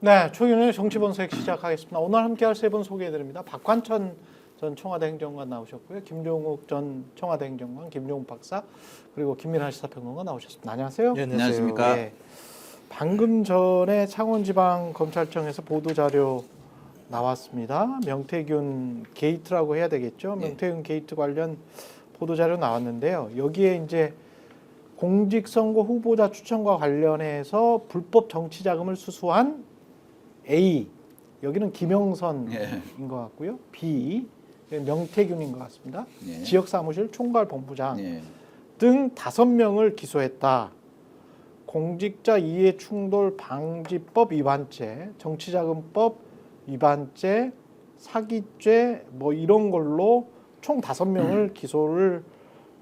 네, 최근의 정치본색 시작하겠습니다. 오늘 함께할 세 분 소개해드립니다. 박관천 전 청와대 행정관 나오셨고요. 김종욱 전 청와대 행정관, 김종욱 박사, 그리고 김민하 시사평론가 나오셨습니다. 안녕하세요. 네, 안녕하십니까. 네, 방금 전에 창원지방검찰청에서 보도자료 나왔습니다. 명태균 게이트라고 해야 되겠죠. 명태균 게이트 관련 보도자료 나왔는데요. 여기에 이제 공직선거 후보자 추천과 관련해서 불법 정치자금을 수수한 A, 여기는 김영선인 것 같고요. B, 명태균인 것 같습니다. 예. 지역사무실 총괄본부장 예. 등 5명을 기소했다. 공직자 이해충돌 방지법 위반죄, 정치자금법 위반죄, 사기죄 뭐 이런 걸로 총 5명을 기소를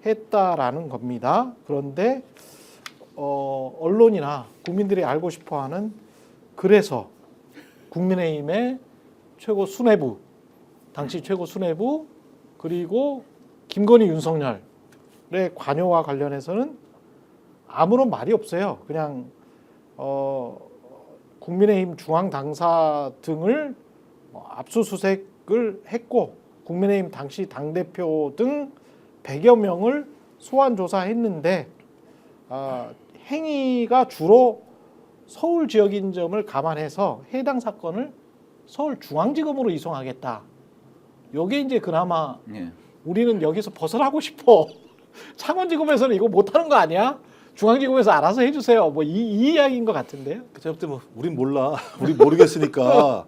했다라는 겁니다. 그런데 언론이나 국민들이 알고 싶어하는 그래서 국민의힘의 최고 수뇌부, 당시 최고 수뇌부 그리고 김건희 윤석열의 관여와 관련해서는 아무런 말이 없어요. 그냥 국민의힘 중앙 당사 등을 압수수색을 했고 국민의힘 당시 당대표 등 100여 명을 소환 조사했는데 행위가 주로 서울 지역인 점을 감안해서 해당 사건을 서울중앙지검으로 이송하겠다. 이게 이제 그나마 예. 우리는 여기서 벗어나고 싶어. 창원지검에서는 이거 못하는 거 아니야? 중앙지검에서 알아서 해주세요. 뭐 이 이야기인 것 같은데요. 제가 볼 때 뭐 우린 몰라, 우린 모르겠으니까.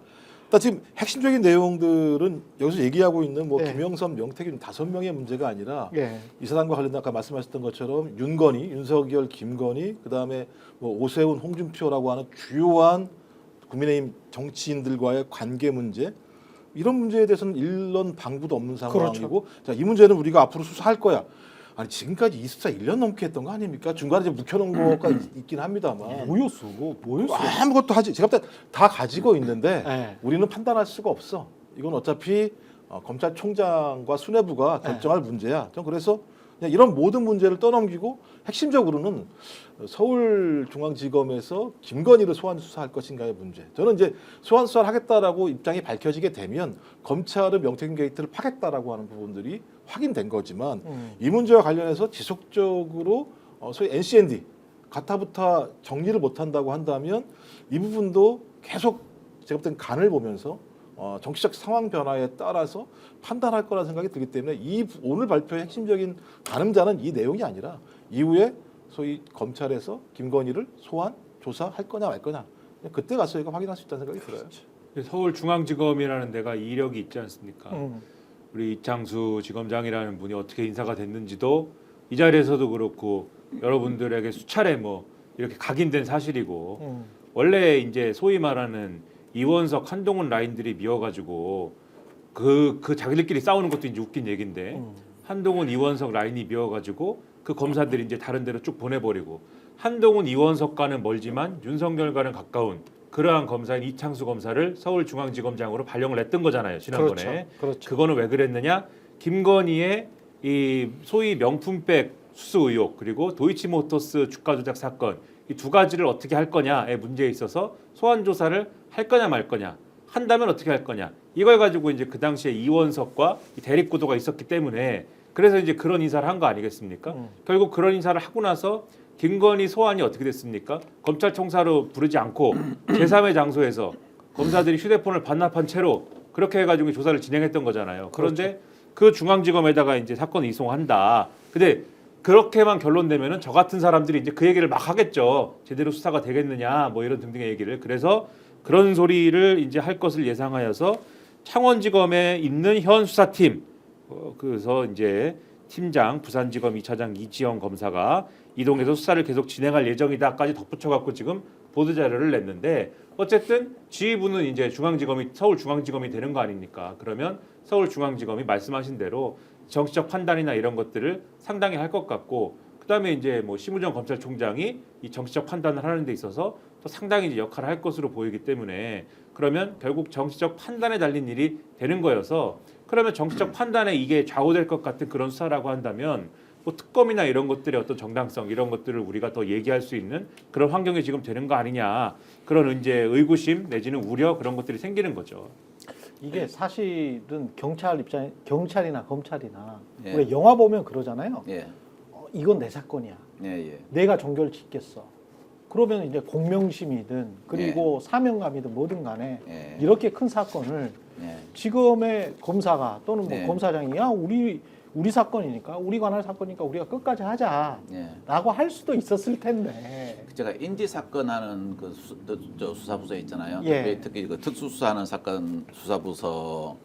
일단 지금 핵심적인 내용들은 여기서 얘기하고 있는 뭐 네. 김영선, 명태균 5명의 문제가 아니라 예. 이 사람과 관련된 아까 말씀하셨던 것처럼 윤건희, 윤석열, 김건희, 그다음에 뭐 오세훈, 홍준표라고 하는 주요한 국민의힘 정치인들과의 관계 문제 이런 문제에 대해서는 일런 방구도 없는 상황이고 그렇죠. 자, 이 문제는 우리가 앞으로 수사할 거야. 아니 지금까지 이 수사 1년 넘게 했던 거 아닙니까? 중간에 이제 묵혀놓은 거가 있긴 합니다만 뭐였어? 뭐였어? 아무것도 하지. 제가 볼 때 다 가지고 있는데 네. 우리는 판단할 수가 없어. 이건 어차피 검찰총장과 수뇌부가 결정할 문제야. 전 그래서 그냥 이런 모든 문제를 떠넘기고 핵심적으로는 서울중앙지검에서 김건희를 소환 수사할 것인가의 문제. 저는 이제 소환 수사를 하겠다라고 입장이 밝혀지게 되면 검찰은 명태균 게이트를 파겠다라고 하는 부분들이 확인된 거지만 이 문제와 관련해서 지속적으로 소위 NCND 가타부타 정리를 못한다고 한다면 이 부분도 계속 제가 볼 땐 간을 보면서 정치적 상황 변화에 따라서 판단할 거라는 생각이 들기 때문에 이 오늘 발표의 핵심적인 가늠자는 이 내용이 아니라 이후에 소위 검찰에서 김건희를 소환 조사할 거냐 말 거냐 그때 가서 이거 확인할 수 있다는 생각이 들어요. 서울중앙지검이라는 데가 이력이 있지 않습니까? 우리 이창수 지검장이라는 분이 어떻게 인사가 됐는지도 이 자리에서도 그렇고 여러분들에게 수차례 뭐 이렇게 각인된 사실이고 원래 이제 소위 말하는 이원석, 한동훈 라인들이 미워가지고 그 자기들끼리 싸우는 것도 이제 웃긴 얘기인데 한동훈, 이원석 라인이 미워가지고 그 검사들이 이제 다른 데로 쭉 보내버리고 한동훈, 이원석과는 멀지만 윤석열과는 가까운 그러한 검사인 이창수 검사를 서울중앙지검장으로 발령을 냈던 거잖아요. 지난번에. 그렇죠. 그렇죠. 그거는 왜 그랬느냐? 김건희의 이 소위 명품백 수수 의혹 그리고 도이치모터스 주가 조작 사건 이 두 가지를 어떻게 할 거냐의 문제에 있어서 소환 조사를 할 거냐 말 거냐 한다면 어떻게 할 거냐 이걸 가지고 이제 그 당시에 이원석과 대립 구도가 있었기 때문에 그래서 이제 그런 인사를 한 거 아니겠습니까? 결국 그런 인사를 하고 나서 김건희 소환이 어떻게 됐습니까? 검찰총사로 부르지 않고 제3의 장소에서 검사들이 휴대폰을 반납한 채로 그렇게 해가지고 조사를 진행했던 거잖아요. 그런데 그 중앙지검에다가 이제 사건을 이송한다. 근데 그렇게만 결론내면은 저 같은 사람들이 이제 그 얘기를 막 하겠죠. 제대로 수사가 되겠느냐, 뭐 이런 등등의 얘기를. 그래서 그런 소리를 이제 할 것을 예상하여서 창원지검에 있는 현 수사팀, 그래서 이제 팀장, 부산지검 2차장 이지영 검사가 이동해서 수사를 계속 진행할 예정이다까지 덧붙여갖고 지금 보도자료를 냈는데 어쨌든 지휘부는 이제 중앙지검이 서울중앙지검이 되는 거 아닙니까? 그러면 서울중앙지검이 말씀하신 대로 정치적 판단이나 이런 것들을 상당히 할 것 같고 그다음에 이제 뭐 심우정 검찰총장이 이 정치적 판단을 하는 데 있어서 또 상당히 이제 역할을 할 것으로 보이기 때문에 그러면 결국 정치적 판단에 달린 일이 되는 거여서 그러면 정치적 판단에 이게 좌우될 것 같은 그런 수사라고 한다면 뭐 특검이나 이런 것들의 어떤 정당성 이런 것들을 우리가 더 얘기할 수 있는 그런 환경이 지금 되는 거 아니냐 그런 이제 의구심 내지는 우려 그런 것들이 생기는 거죠. 이게 사실은 경찰이나 검찰이나 예. 우리 영화 보면 그러잖아요. 예. 이건 내 사건이야. 예, 예. 내가 종결 짓겠어. 그러면 이제 공명심이든 그리고 사명감이든 뭐든 간에 예. 이렇게 큰 사건을 예. 지금의 검사가 또는 뭐 네. 검사장이 야 우리 사건이니까 우리 관할 사건이니까 우리가 끝까지 하자라고 예. 할 수도 있었을 텐데. 제가 인지 사건 하는 그 수사부서 있잖아요. 예. 특히 그 특수수사하는 사건 수사부서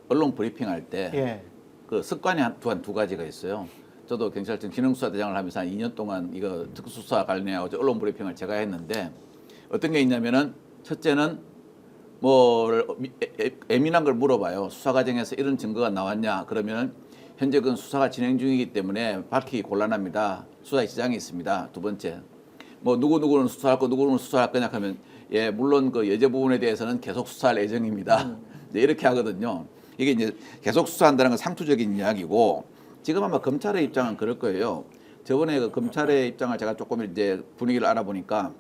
언론 브리핑할 때 그 예. 습관이 두 가지가 있어요. 저도 경찰청 기능수사대장을 하면서 한 2년 동안 이거 특수수사 관련해서 언론 브리핑을 제가 했는데 어떤 게 있냐면은 첫째는 뭐 예민한 걸 물어봐요. 수사 과정에서 이런 증거가 나왔냐? 그러면 현재 그 수사가 진행 중이기 때문에 밝히기 곤란합니다. 수사에 지장이 있습니다. 두 번째, 뭐 누구는 수사할 거 누구는 수사할 거냐 하면 예 물론 그 여죄 부분에 대해서는 계속 수사할 예정입니다. 이제 이렇게 하거든요. 이게 이제 계속 수사한다는 건 상투적인 이야기고 지금 아마 검찰의 입장은 그럴 거예요. 저번에 그 검찰의 입장을 제가 조금 이제 분위기를 알아보니까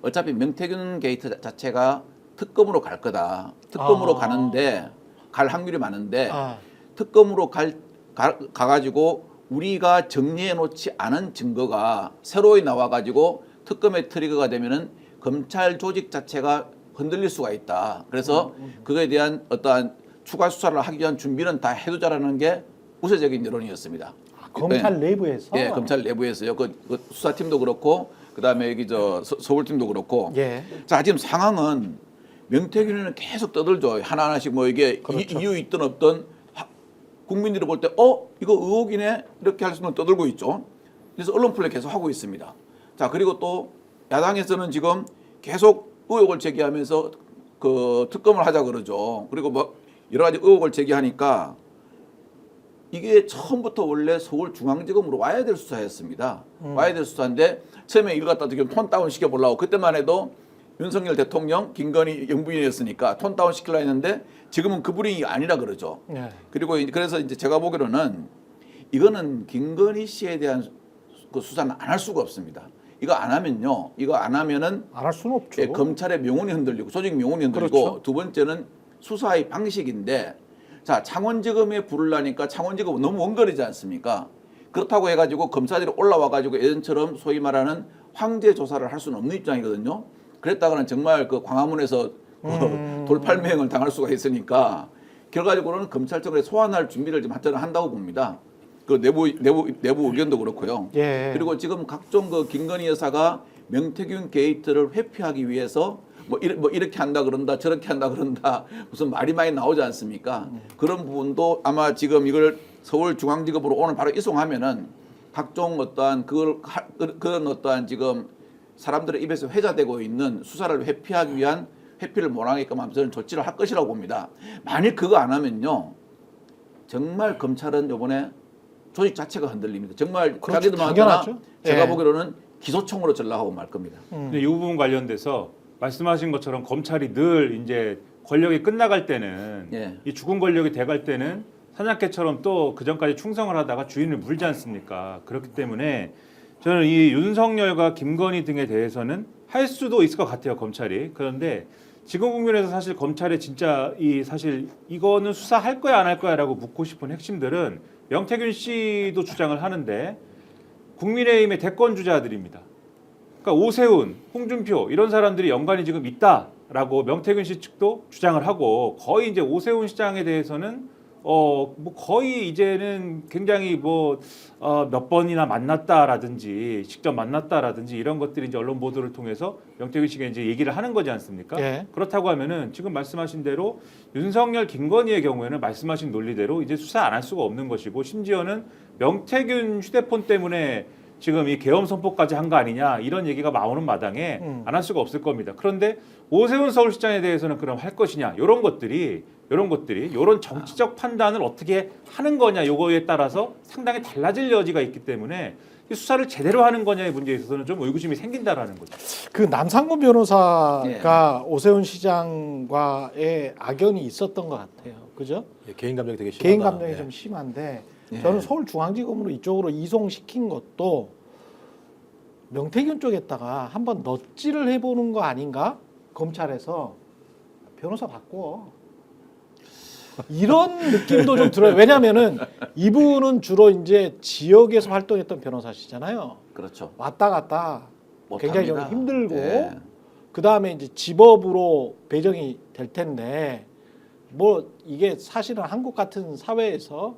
어차피 명태균 게이트 자체가 특검으로 갈 거다. 특검으로 가는데 갈 확률이 많은데 특검으로 가가지고 우리가 정리해 놓지 않은 증거가 새로이 나와가지고 특검의 트리거가 되면은 검찰 조직 자체가 흔들릴 수가 있다. 그래서 그거에 대한 어떠한 추가 수사를 하기 위한 준비는 다 해두자라는 게 우세적인 여론이었습니다. 검찰 내부에서? 예, 검찰 내부에서요. 그 수사팀도 그렇고 그다음에 여기 저 서울팀도 그렇고. 예. 자, 지금 상황은 명태균은 계속 떠들죠. 하나하나씩 뭐 이게 그렇죠. 이유 있든 없든 국민들이 볼 때 이거 의혹이네 이렇게 할 수는 떠들고 있죠. 그래서 언론 플레이 계속 하고 있습니다. 자, 그리고 또 야당에서는 지금 계속 의혹을 제기하면서 그 특검을 하자 그러죠. 그리고 뭐 여러 가지 의혹을 제기하니까 이게 처음부터 원래 서울중앙지검으로 와야 될 수사였습니다. 와야 될 수사인데 처음에 이걸 갖다 지금 톤 다운 시켜보려고 그때만 해도 윤석열 대통령, 김건희 영부인이었으니까 톤 다운 시키려 했는데 지금은 그 분위기가 아니라 그러죠. 네. 그리고 그래서 이제 제가 보기로는 이거는 김건희 씨에 대한 그 수사는 안 할 수가 없습니다. 이거 안 하면요. 이거 안 하면은 안 할 수는 없죠. 예, 검찰의 명운이 흔들리고 조직 명운이 흔들리고 그렇죠. 두 번째는 수사의 방식인데 자 창원지검에 부르려니까 창원지검은 너무 원거리지 않습니까? 그렇다고 해가지고 검사들이 올라와가지고 예전처럼 소위 말하는 황제 조사를 할 수는 없는 입장이거든요. 그랬다가는 정말 그 광화문에서 돌팔매행을 당할 수가 있으니까 결과적으로는 검찰청에 소환할 준비를 지금 저는 한다고 봅니다. 그 내부 의견도 그렇고요. 예. 그리고 지금 각종 그 김건희 여사가 명태균 게이트를 회피하기 위해서 뭐 이렇게 한다 그런다 저렇게 한다 그런다 무슨 말이 많이 나오지 않습니까? 그런 부분도 아마 지금 이걸 서울중앙지검으로 오늘 바로 이송하면은 각종 어떠한 그런 어떠한 지금 사람들의 입에서 회자되고 있는 수사를 회피하기 위한 회피를 못하게끔 하면 저는 조치를 할 것이라고 봅니다. 만일 그거 안 하면요 정말 검찰은 이번에 조직 자체가 흔들립니다. 정말 그렇죠. 자기들만 당연하죠. 하잖아. 제가 예. 보기로는 기소청으로 전락하고 말 겁니다. 근데 이 부분 관련돼서 말씀하신 것처럼 검찰이 늘 이제 권력이 끝나갈 때는 예. 이 죽은 권력이 돼갈 때는 사냥개처럼 또 그 전까지 충성을 하다가 주인을 물지 않습니까? 그렇기 때문에 저는 이 윤석열과 김건희 등에 대해서는 할 수도 있을 것 같아요, 검찰이. 그런데 지금 국면에서 사실 검찰에 진짜 사실 이거는 수사할 거야 안 할 거야라고 묻고 싶은 핵심들은 명태균 씨도 주장을 하는데 국민의힘의 대권 주자들입니다. 그러니까 오세훈, 홍준표 이런 사람들이 연관이 지금 있다라고 명태균 씨 측도 주장을 하고 거의 이제 오세훈 시장에 대해서는 뭐 거의 이제는 굉장히 몇 번이나 만났다라든지 직접 만났다라든지 이런 것들이 이제 언론 보도를 통해서 명태균 씨가 이제 얘기를 하는 거지 않습니까? 예. 그렇다고 하면은 지금 말씀하신 대로 윤석열, 김건희의 경우에는 말씀하신 논리대로 이제 수사 안 할 수가 없는 것이고 심지어는 명태균 휴대폰 때문에 지금 이 계엄 선포까지 한 거 아니냐 이런 얘기가 나오는 마당에 안 할 수가 없을 겁니다. 그런데 오세훈 서울시장에 대해서는 그럼 할 것이냐 이런 것들이 이런 정치적 판단을 어떻게 하는 거냐 요거에 따라서 상당히 달라질 여지가 있기 때문에 이 수사를 제대로 하는 거냐의 문제에 있어서는 좀 의구심이 생긴다라는 거죠. 그 남상군 변호사가 오세훈 시장과의 악연이 있었던 것 같아요. 그죠? 예, 개인 감정이 되게 심하다. 개인 감정이 예. 좀 심한데 예. 저는 서울중앙지검으로 이쪽으로 이송시킨 것도 명태균 쪽에다가 한번 넛질을 해보는 거 아닌가? 검찰에서 변호사 바꿔. 이런 느낌도 좀 들어요. 왜냐면은 이분은 주로 이제 지역에서 활동했던 변호사시잖아요. 그렇죠. 왔다 갔다 굉장히 좀 못합니다. 힘들고 예. 그 다음에 이제 지법으로 배정이 될 텐데 뭐 이게 사실은 한국 같은 사회에서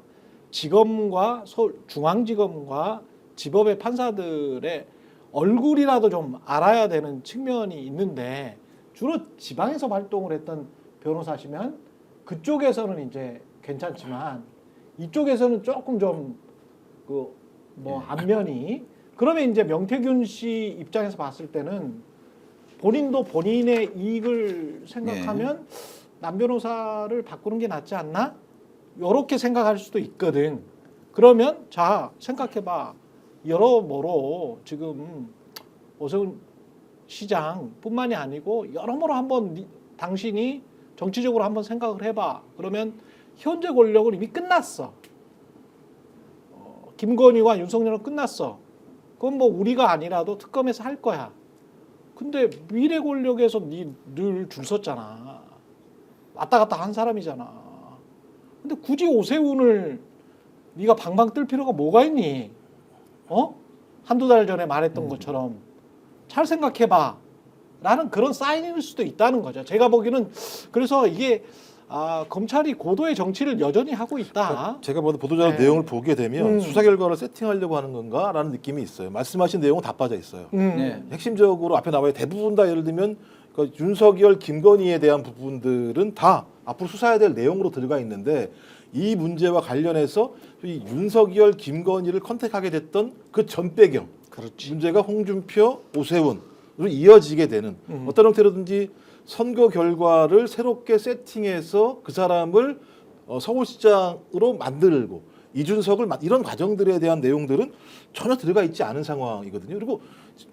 지검과 서울 중앙지검과 지법의 판사들의 얼굴이라도 좀 알아야 되는 측면이 있는데 주로 지방에서 활동을 했던 변호사시면 그쪽에서는 이제 괜찮지만 이쪽에서는 조금 좀 그 뭐 안면이 그러면 이제 명태균 씨 입장에서 봤을 때는 본인도 본인의 이익을 생각하면 남 변호사를 바꾸는 게 낫지 않나? 이렇게 생각할 수도 있거든. 그러면 자 생각해봐. 여러모로 지금 오세훈 시장뿐만이 아니고 여러모로 한번 당신이 정치적으로 한번 생각을 해봐. 그러면 현재 권력은 이미 끝났어. 김건희와 윤석열은 끝났어. 그건 뭐 우리가 아니라도 특검에서 할 거야. 근데 미래 권력에서 늘 줄 섰잖아. 왔다 갔다 한 사람이잖아. 근데 굳이 오세훈을 네가 방방 뜰 필요가 뭐가 있니? 한두 달 전에 말했던 것처럼 잘 생각해봐. 라는 그런 사인일 수도 있다는 거죠. 제가 보기에는 그래서 이게 검찰이 고도의 정치를 여전히 하고 있다. 제가 보도자료 네. 내용을 보게 되면 수사 결과를 세팅하려고 하는 건가라는 느낌이 있어요. 말씀하신 내용은 다 빠져 있어요. 네. 핵심적으로 앞에 나와요. 대부분 다 예를 들면 그 윤석열, 김건희에 대한 부분들은 다 앞으로 수사해야 될 내용으로 들어가 있는데 이 문제와 관련해서 이 윤석열, 김건희를 컨택하게 됐던 그 전 배경 문제가 홍준표, 오세훈으로 이어지게 되는 어떤 형태로든지 선거 결과를 새롭게 세팅해서 그 사람을 서울시장으로 만들고 이준석을 이런 과정들에 대한 내용들은 전혀 들어가 있지 않은 상황이거든요. 그리고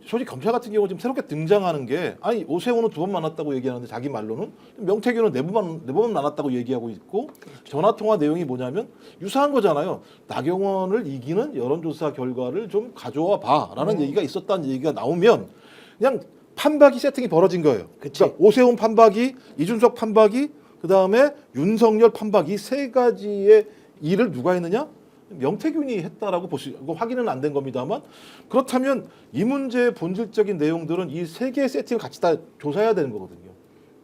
솔직히 검찰 같은 경우 지금 새롭게 등장하는 게 아니 오세훈은 2번 만났다고 얘기하는데 자기 말로는 명태균은 4번 만났다고 얘기하고 있고 전화 통화 내용이 뭐냐면 유사한 거잖아요. 나경원을 이기는 여론조사 결과를 좀 가져와 봐라는 얘기가 있었다는 얘기가 나오면 그냥 판박이 세팅이 벌어진 거예요. 그러니까 오세훈 판박이, 이준석 판박이, 그 다음에 윤석열 판박이 세 가지의 일을 누가 했느냐? 명태균이 했다라고 보시고 확인은 안 된 겁니다만 그렇다면 이 문제의 본질적인 내용들은 이 세 개의 세팅을 같이 다 조사해야 되는 거거든요.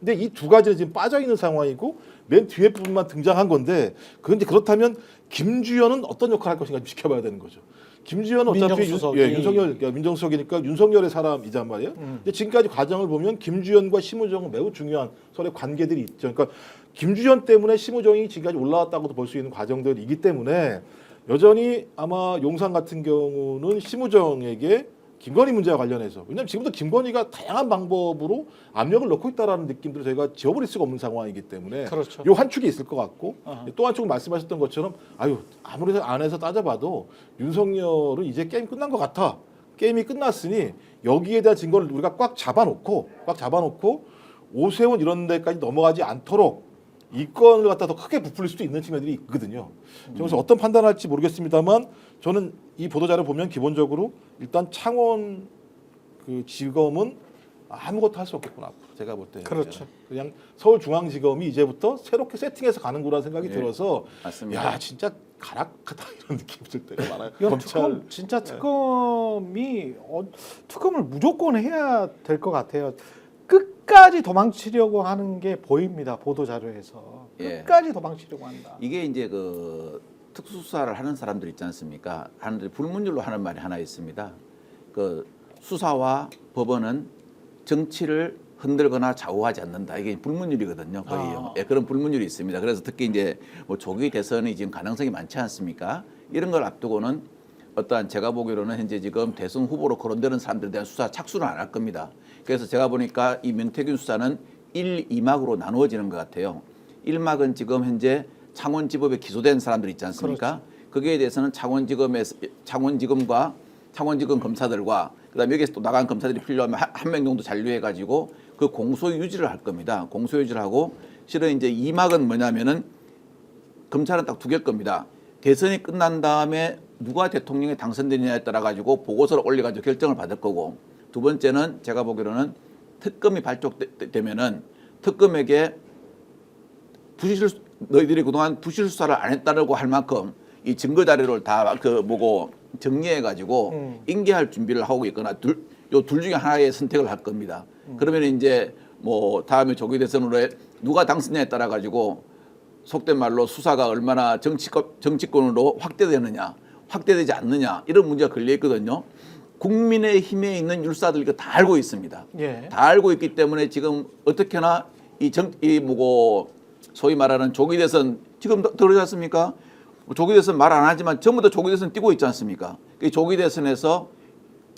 근데 이 두 가지는 지금 빠져 있는 상황이고 맨 뒤에 부분만 등장한 건데 그런데 그렇다면 김주현은 어떤 역할을 할 것인가 좀 지켜봐야 되는 거죠. 김주현은 어차피 윤석열 민정수석이니까 윤석열의 사람이란 말이에요. 근데 지금까지 과정을 보면 김주현과 심우정은 매우 중요한 서로의 관계들이 있죠. 그러니까 김주현 때문에 심우정이 지금까지 올라왔다고도 볼 수 있는 과정들이기 때문에 여전히 아마 용산 같은 경우는 심우정에게 김건희 문제와 관련해서 왜냐하면 지금도 김건희가 다양한 방법으로 압력을 넣고 있다라는 느낌들을 저희가 지워버릴 수가 없는 상황이기 때문에 그렇죠. 요 한 축이 있을 것 같고 또 한 축은 말씀하셨던 것처럼 아무리 안에서 따져봐도 윤석열은 이제 게임 끝난 것 같아. 게임이 끝났으니 여기에 대한 증거를 우리가 꽉 잡아놓고 오세훈 이런 데까지 넘어가지 않도록 이 건을 갖다 더 크게 부풀릴 수도 있는 측면들이 있거든요. 그래서 어떤 판단할지 모르겠습니다만 저는 이 보도자료 보면 기본적으로 일단 창원 그 지검은 아무것도 할 수 없겠구나 앞으로 제가 볼 때. 그렇죠. 그냥 서울중앙지검이 이제부터 새롭게 세팅해서 가는 거라는 생각이 들어서 맞습니다. 야 진짜 가락하다 이런 느낌이 들 때가 많아요. 야, 특검이 특검을 무조건 해야 될 것 같아요. 끝까지 도망치려고 하는 게 보입니다. 보도 자료에서 끝까지 도망치려고 한다. 이게 이제 그 특수수사를 하는 사람들 있지 않습니까? 하는데 불문율로 하는 말이 하나 있습니다. 그 수사와 법원은 정치를 흔들거나 좌우하지 않는다. 이게 불문율이거든요, 거의요. 그런 불문율이 있습니다. 그래서 특히 이제 뭐 조기 대선이 지금 가능성이 많지 않습니까? 이런 걸 앞두고는 어떠한 제가 보기로는 현재 지금 대선 후보로 거론되는 사람들에 대한 수사 착수는 안 할 겁니다. 그래서 제가 보니까 이 명태균 수사는 1, 2막으로 나누어지는 것 같아요. 1막은 지금 현재 창원지법에 기소된 사람들 있지 않습니까? 거기에 대해서는 창원지검과 창원지검 검사들과 그다음에 여기서 또 나간 검사들이 필요하면 한 명 정도 잔류해가지고 그 공소 유지를 할 겁니다. 공소 유지를 하고 실은 이제 2막은 뭐냐면은 검찰은 딱 2개일 겁니다. 대선이 끝난 다음에 누가 대통령에 당선되느냐에 따라 가지고 보고서를 올려가지고 결정을 받을 거고, 두 번째는 제가 보기로는 특검이 발족되면은 특검에게 너희들이 그동안 부실 수사를 안 했다고 할 만큼 이 증거 자료를 다 정리해 가지고 인계할 준비를 하고 있거나 둘 중에 하나의 선택을 할 겁니다. 그러면 이제 뭐 다음에 조기 대선으로 누가 당선냐에 따라 가지고 속된 말로 수사가 얼마나 정치권으로 확대되느냐, 확대되지 않느냐 이런 문제가 걸려 있거든요. 국민의힘에 있는 율사들 이거 다 알고 있습니다. 예. 다 알고 있기 때문에 지금 어떻게나 소위 말하는 조기 대선 지금 들으지 않습니까? 조기 대선 말 안 하지만 전부 다 조기 대선 뛰고 있지 않습니까? 이 조기 대선에서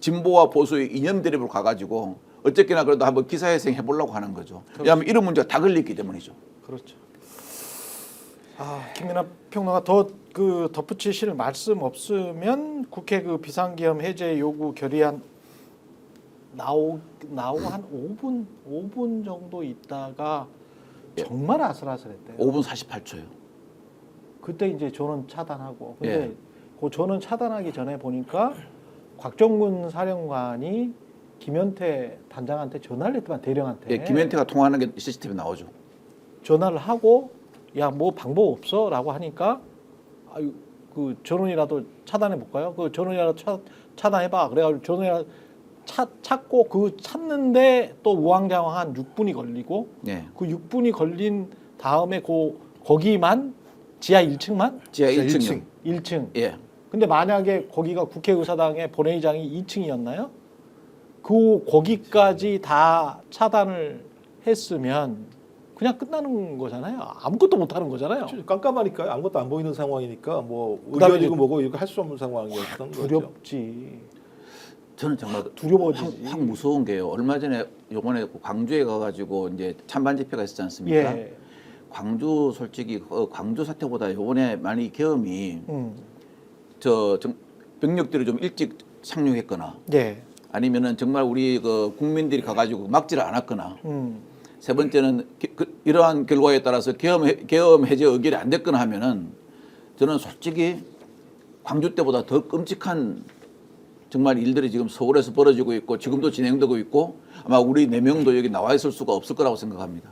진보와 보수의 이념 대립으로 가가지고 어쨌거나 그래도 한번 기사회생 해보려고 하는 거죠. 왜냐하면 이런 문제가 다 걸렸기 때문이죠. 그렇죠. 김민하 평론가 더 덧붙이실 말씀 없으면 국회 그 비상기업 해제 요구 결의안 나오고 한 5분 정도 있다가 정말 아슬아슬했대요. 5분 48초요. 그때 이제 전원 차단하고. 근데 예. 그 전원 차단하기 전에 보니까 곽정군 사령관이 김현태 단장한테 전화를 했더만, 대령한테. 예, 김현태가 통화하는 게 시스템에 나오죠. 전화를 하고 야 뭐 방법 없어라고 하니까 아유 그 전원이라도 차단해 볼까요? 그 전원이라도 차단해봐. 그래가지고 전원이라도 찾고 그 찾는데 또 우왕좌왕한 6분이 걸리고 예. 그 6분이 걸린 다음에 거기만 지하 1층만 지하 지하 1층. 1층. 예. 근데 만약에 거기가 국회의사당의 본회의장이 2층이었나요? 거기까지 다 차단을 했으면 그냥 끝나는 거잖아요. 아무것도 못 하는 거잖아요. 깜깜하니까 아무것도 안 보이는 상황이니까 뭐 그다음에 의견이고 뭐고 이거 할 수 없는 상황이었던 거죠. 두렵지. 저는 정말 두려워지지. 확 무서운 게요. 얼마 전에 요번에 광주에 가가지고 이제 찬반 집회가 있었지 않습니까? 예. 광주 솔직히 광주 사태보다 요번에 많이 계엄이 음. 병력들이 좀 일찍 상륙했거나 예. 아니면은 정말 우리 그 국민들이 가가지고 막지를 않았거나 세 번째는 이러한 결과에 따라서 계엄 해제 의결이 안 됐거나 하면은 저는 솔직히 광주 때보다 더 끔찍한 정말 일들이 지금 서울에서 벌어지고 있고 지금도 진행되고 있고 아마 우리 4명도 여기 나와 있을 수가 없을 거라고 생각합니다.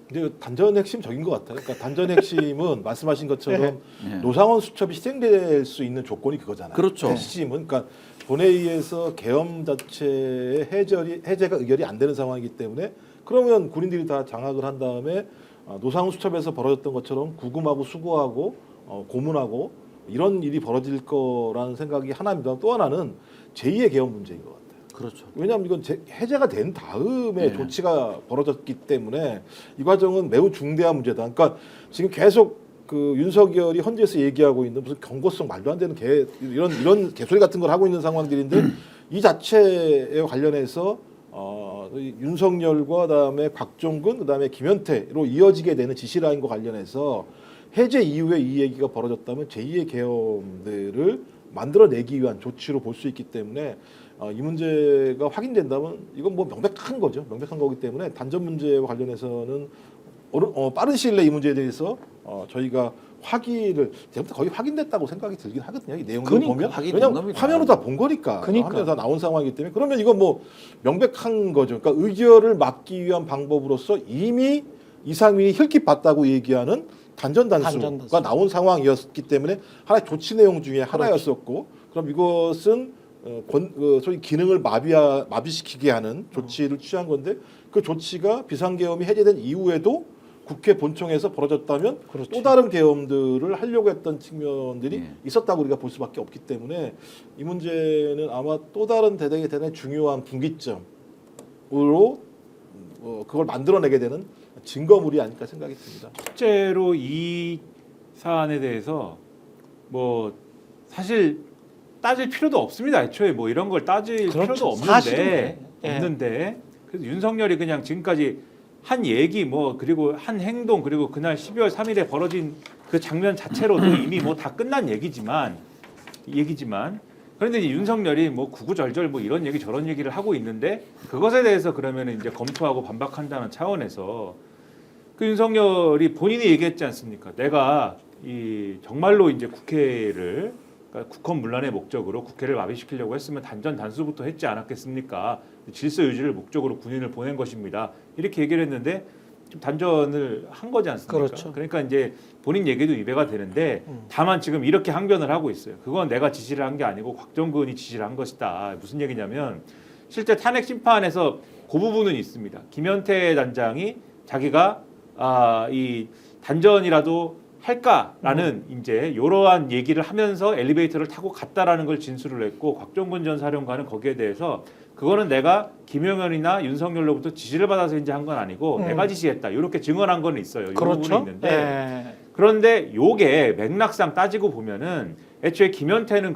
근데 단전 핵심 적인 것 같아요. 그러니까 단전 핵심은 말씀하신 것처럼 예. 노상원 수첩이 시행될 수 있는 조건이 그거잖아요. 그렇죠. 핵심은 그러니까 본회의에서 계엄 자체의 해제가 의결이 안 되는 상황이기 때문에 그러면 군인들이 다 장악을 한 다음에 노상원 수첩에서 벌어졌던 것처럼 구금하고 수거하고 고문하고 이런 일이 벌어질 거라는 생각이 하나입니다. 또 하나는 제2의 계엄 문제인 것 같아요. 그렇죠. 왜냐하면 이건 해제가 된 다음에 네. 조치가 벌어졌기 때문에 이 과정은 매우 중대한 문제다. 그러니까 지금 계속 그 윤석열이 헌재에서 얘기하고 있는 무슨 경고성 말도 안 되는 이런 개소리 같은 걸 하고 있는 상황들인데 이 자체에 관련해서 윤석열과 그다음에 곽종근 그다음에 김현태로 이어지게 되는 지시라인과 관련해서 해제 이후에 이 얘기가 벌어졌다면 제2의 계엄들을 만들어내기 위한 조치로 볼 수 있기 때문에 이 문제가 확인된다면 이건 뭐 명백한 거죠. 명백한 거기 때문에 단전 문제와 관련해서는 빠른 시일 내에 이 문제에 대해서 저희가 확인을 지금부터 거의 확인됐다고 생각이 들긴 하거든요. 이 내용을 그러니까, 보면 확인된 왜냐하면 겁니다. 화면으로 다 본 거니까 그러니까. 화면으로 다 나온 상황이기 때문에 그러면 이건 뭐 명백한 거죠. 그러니까 의결을 막기 위한 방법으로서 이미 이상민이 힐깃 봤다고 얘기하는 단전 단수가 나온 상황이었기 때문에 하나의 조치 내용 중에 하나였었고 그럼 이것은 소위 기능을 마비시키게 하는 조치를 취한 건데 그 조치가 비상계엄이 해제된 이후에도 국회 본청에서 벌어졌다면 그렇지. 또 다른 계엄들을 하려고 했던 측면들이 네. 있었다고 우리가 볼 수밖에 없기 때문에 이 문제는 아마 또 다른 대단히 중요한 분기점으로 그걸 만들어내게 되는 증거물이 아닐까 생각이 듭니다. 실제로 이 사안에 대해서 뭐 사실 따질 필요도 없습니다. 애초에 뭐 이런 걸 따질 그렇죠. 필요도 사실은 없는데 예. 없는데 그래서 윤석열이 그냥 지금까지 한 얘기 뭐 그리고 한 행동 그리고 그날 12월 3일에 벌어진 그 장면 자체로도 이미 뭐 다 끝난 얘기지만 그런데 이제 윤석열이 뭐 구구절절 뭐 이런 얘기 저런 얘기를 하고 있는데 그것에 대해서 그러면 이제 검토하고 반박한다는 차원에서 그 윤석열이 본인이 얘기했지 않습니까? 내가 정말로 이제 국회를 그러니까 국헌 문란의 목적으로 국회를 마비시키려고 했으면 단전 단수부터 했지 않았겠습니까? 질서 유지를 목적으로 군인을 보낸 것입니다. 이렇게 얘기를 했는데 좀 단전을 한 거지 않습니까? 그렇죠. 그러니까 이제 본인 얘기도 위배가 되는데 다만 지금 이렇게 항변을 하고 있어요. 그건 내가 지시를 한 게 아니고 곽정근이 지시를 한 것이다. 무슨 얘기냐면 실제 탄핵 심판에서 그 부분은 있습니다. 김현태 단장이 자기가 이 단전이라도 할까라는 이제 이러한 얘기를 하면서 엘리베이터를 타고 갔다라는 걸 진술을 했고 곽정근 전 사령관은 거기에 대해서 그거는 내가 김용현이나 윤석열로부터 지시를 받아서 이제 한 건 아니고 내가 지시했다 이렇게 증언한 건 있어요. 이 부분이 그렇죠. 있는데 예. 그런데 요게 맥락상 따지고 보면은 애초에 김현태는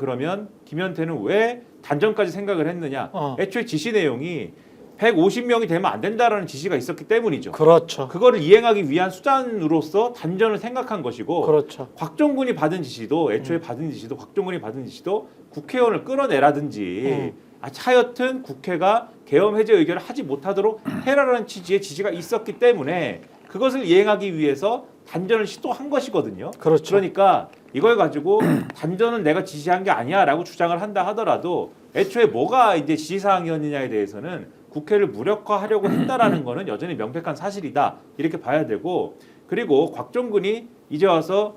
왜 단전까지 생각을 했느냐? 애초에 지시 내용이 150명이 되면 안 된다라는 지시가 있었기 때문이죠. 그렇죠. 그거를 이행하기 위한 수단으로서 단전을 생각한 것이고 그렇죠. 곽정근이 받은 지시도 애초에 받은 지시도 곽정근이 받은 지시도 국회의원을 끌어내라든지 하여튼 국회가 계엄 해제 의결을 하지 못하도록 해라라는 취지의 지시가 있었기 때문에 그것을 이행하기 위해서 단전을 시도한 것이거든요. 그렇죠. 그러니까 이걸 가지고 단전은 내가 지시한 게 아니야라고 주장을 한다 하더라도 애초에 뭐가 이제 지시사항이었느냐에 대해서는 국회를 무력화하려고 했다라는 거는 여전히 명백한 사실이다 이렇게 봐야 되고 그리고 곽정근이 이제 와서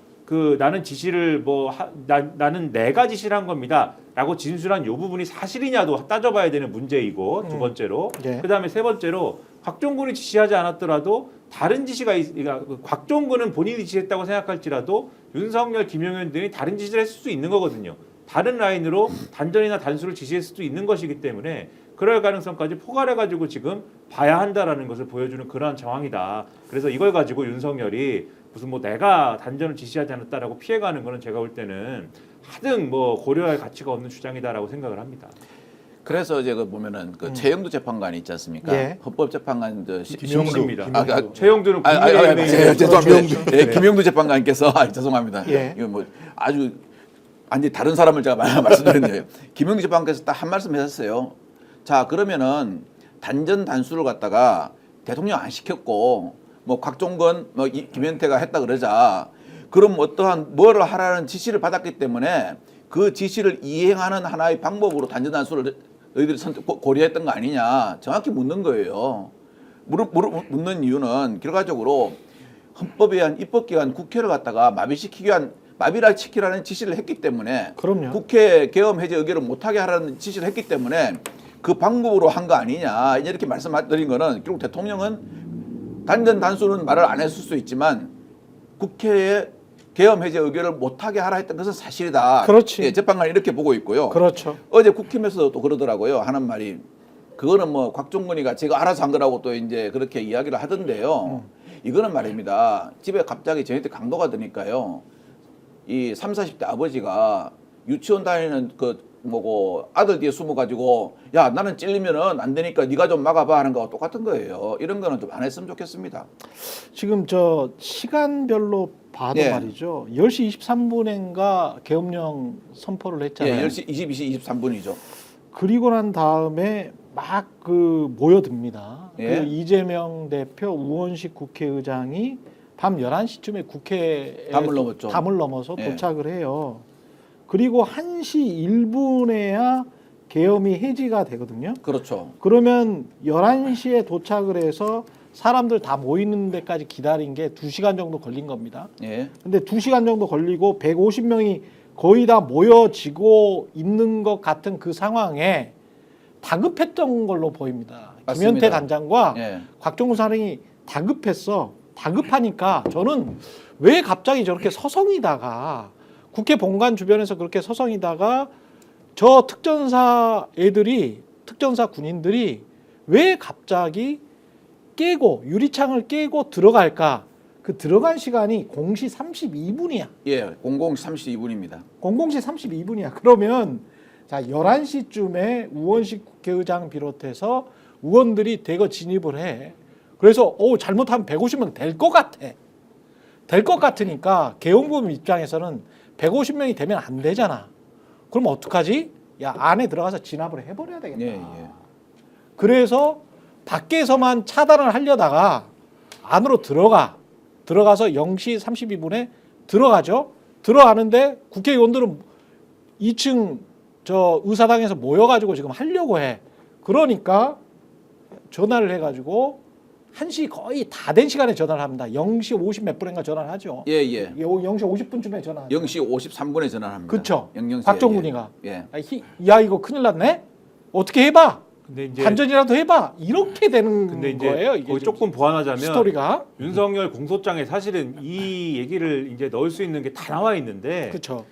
나는 지시를 나는 내가 지시를 한 겁니다라고 진술한 요 부분이 사실이냐도 따져봐야 되는 문제이고 두 번째로 예. 그다음에 세 번째로 곽정근이 지시하지 않았더라도 다른 지시가 그러니까 곽정근은 본인이 지시했다고 생각할지라도 윤석열, 김용현 등이 다른 지시를 했을 수 있는 거거든요. 다른 라인으로 단전이나 단수를 지시했을 수도 있는 것이기 때문에 그럴 가능성까지 포괄해가지고 지금 봐야 한다라는 것을 보여주는 그러한 정황이다. 그래서 이걸 가지고 윤석열이 무슨 내가 단전을 지시하지 않았다라고 피해가는 거는 제가 볼 때는 하등 고려할 가치가 없는 주장이다라고 생각을 합니다. 그래서 이제 보면은 최영두 재판관이 있지 않습니까? 예. 헌법재판관 김용두입니다. 김용두. 최영두는 죄송합니다. 예, 김용두 재판관께서 죄송합니다. 예. 이거 아주 완전히 다른 사람을 제가 말씀드렸네요. 김용두 재판관께서 딱 한 말씀 하셨어요. 자, 그러면은 단전 단수를 갖다가 대통령 안 시켰고 곽종건 김현태가 했다 그러자 그럼 어떠한 뭐를 하라는 지시를 받았기 때문에 그 지시를 이행하는 하나의 방법으로 단전 단수를 너희들이 고려했던 거 아니냐 정확히 묻는 거예요. 묻는 이유는 결과적으로 헌법에 의한 입법기관 국회를 갖다가 마비를 시키라는 지시를 했기 때문에 그럼요. 국회 계엄 해제 의결을 못하게 하라는 지시를 했기 때문에 그 방법으로 한 거 아니냐 이렇게 말씀드린 거는 결국 대통령은 단전 단수는 말을 안 했을 수 있지만 국회에 계엄 해제 의결을 못하게 하라 했던 것은 사실이다. 그렇지. 예, 재판관이 이렇게 보고 있고요. 그렇죠. 어제 국힘에서도 또 그러더라고요. 하는 말이 그거는 곽종근이가 제가 알아서 한 거라고 또 이제 그렇게 이야기를 하던데요. 이거는 말입니다. 집에 갑자기 저녁 때 강도가 드니까요. 이 30, 40대 아버지가 유치원 다니는 아들 뒤에 숨어가지고 야 나는 찔리면은 안 되니까 네가 좀 막아봐 하는 거와 똑같은 거예요. 이런 거는 좀 안 했으면 좋겠습니다. 지금 시간별로 봐도 예. 말이죠. 10시 23분인가 계엄령 선포를 했잖아요. 예, 10시 22시 23분이죠. 그리고 난 다음에 막 모여듭니다. 예. 이재명 대표, 우원식 국회의장이 밤 11시쯤에 국회에 담을 넘어서 예. 도착을 해요. 그리고 1시 1분에야 계엄이 해지가 되거든요. 그렇죠. 그러면 11시에 도착을 해서 사람들 다 모이는 데까지 기다린 게 2시간 정도 걸린 겁니다. 예. 근데 2시간 정도 걸리고 150명이 거의 다 모여지고 있는 것 같은 그 상황에 다급했던 걸로 보입니다. 맞습니다. 김현태 단장과 예. 곽종근 사령이 다급했어. 다급하니까 저는 왜 갑자기 저렇게 서성이다가 국회 본관 주변에서 그렇게 서성이다가 저 특전사 군인들이 왜 갑자기 유리창을 깨고 들어갈까? 그 들어간 시간이 0시 32분이야. 예, 0032분입니다. 00시 32분이야. 그러면 자 11시쯤에 우원식 국회의장 비롯해서 의원들이 대거 진입을 해. 그래서 잘못하면 150명 될 것 같아. 될 것 같으니까 계엄군 입장에서는 150명이 되면 안 되잖아. 그럼 어떡하지? 야 안에 들어가서 진압을 해버려야 되겠다. 예, 예. 그래서 밖에서만 차단을 하려다가 안으로 들어가서 0시 32분에 들어가죠. 들어가는데 국회의원들은 2층 저 의사당에서 모여가지고 지금 하려고 해. 그러니까 전화를 해가지고 1시 거의 다 된 시간에 전화를 합니다. 0시 50 몇 분인가 전화를 하죠. 예, 예. 0시 50분쯤에 전화하죠. 0시 53분에 전화합니다. 그쵸. 영영시에, 박정훈이가. 예. 야 이거 큰일 났네. 어떻게 해봐. 근데 이제 반전이라도 해봐. 이렇게 되는 근데 이제 거예요. 이게 거기 조금 보완하자면 스토리가. 윤석열 공소장에 사실은 이 얘기를 이제 넣을 수 있는 게 다 나와 있는데 그렇죠.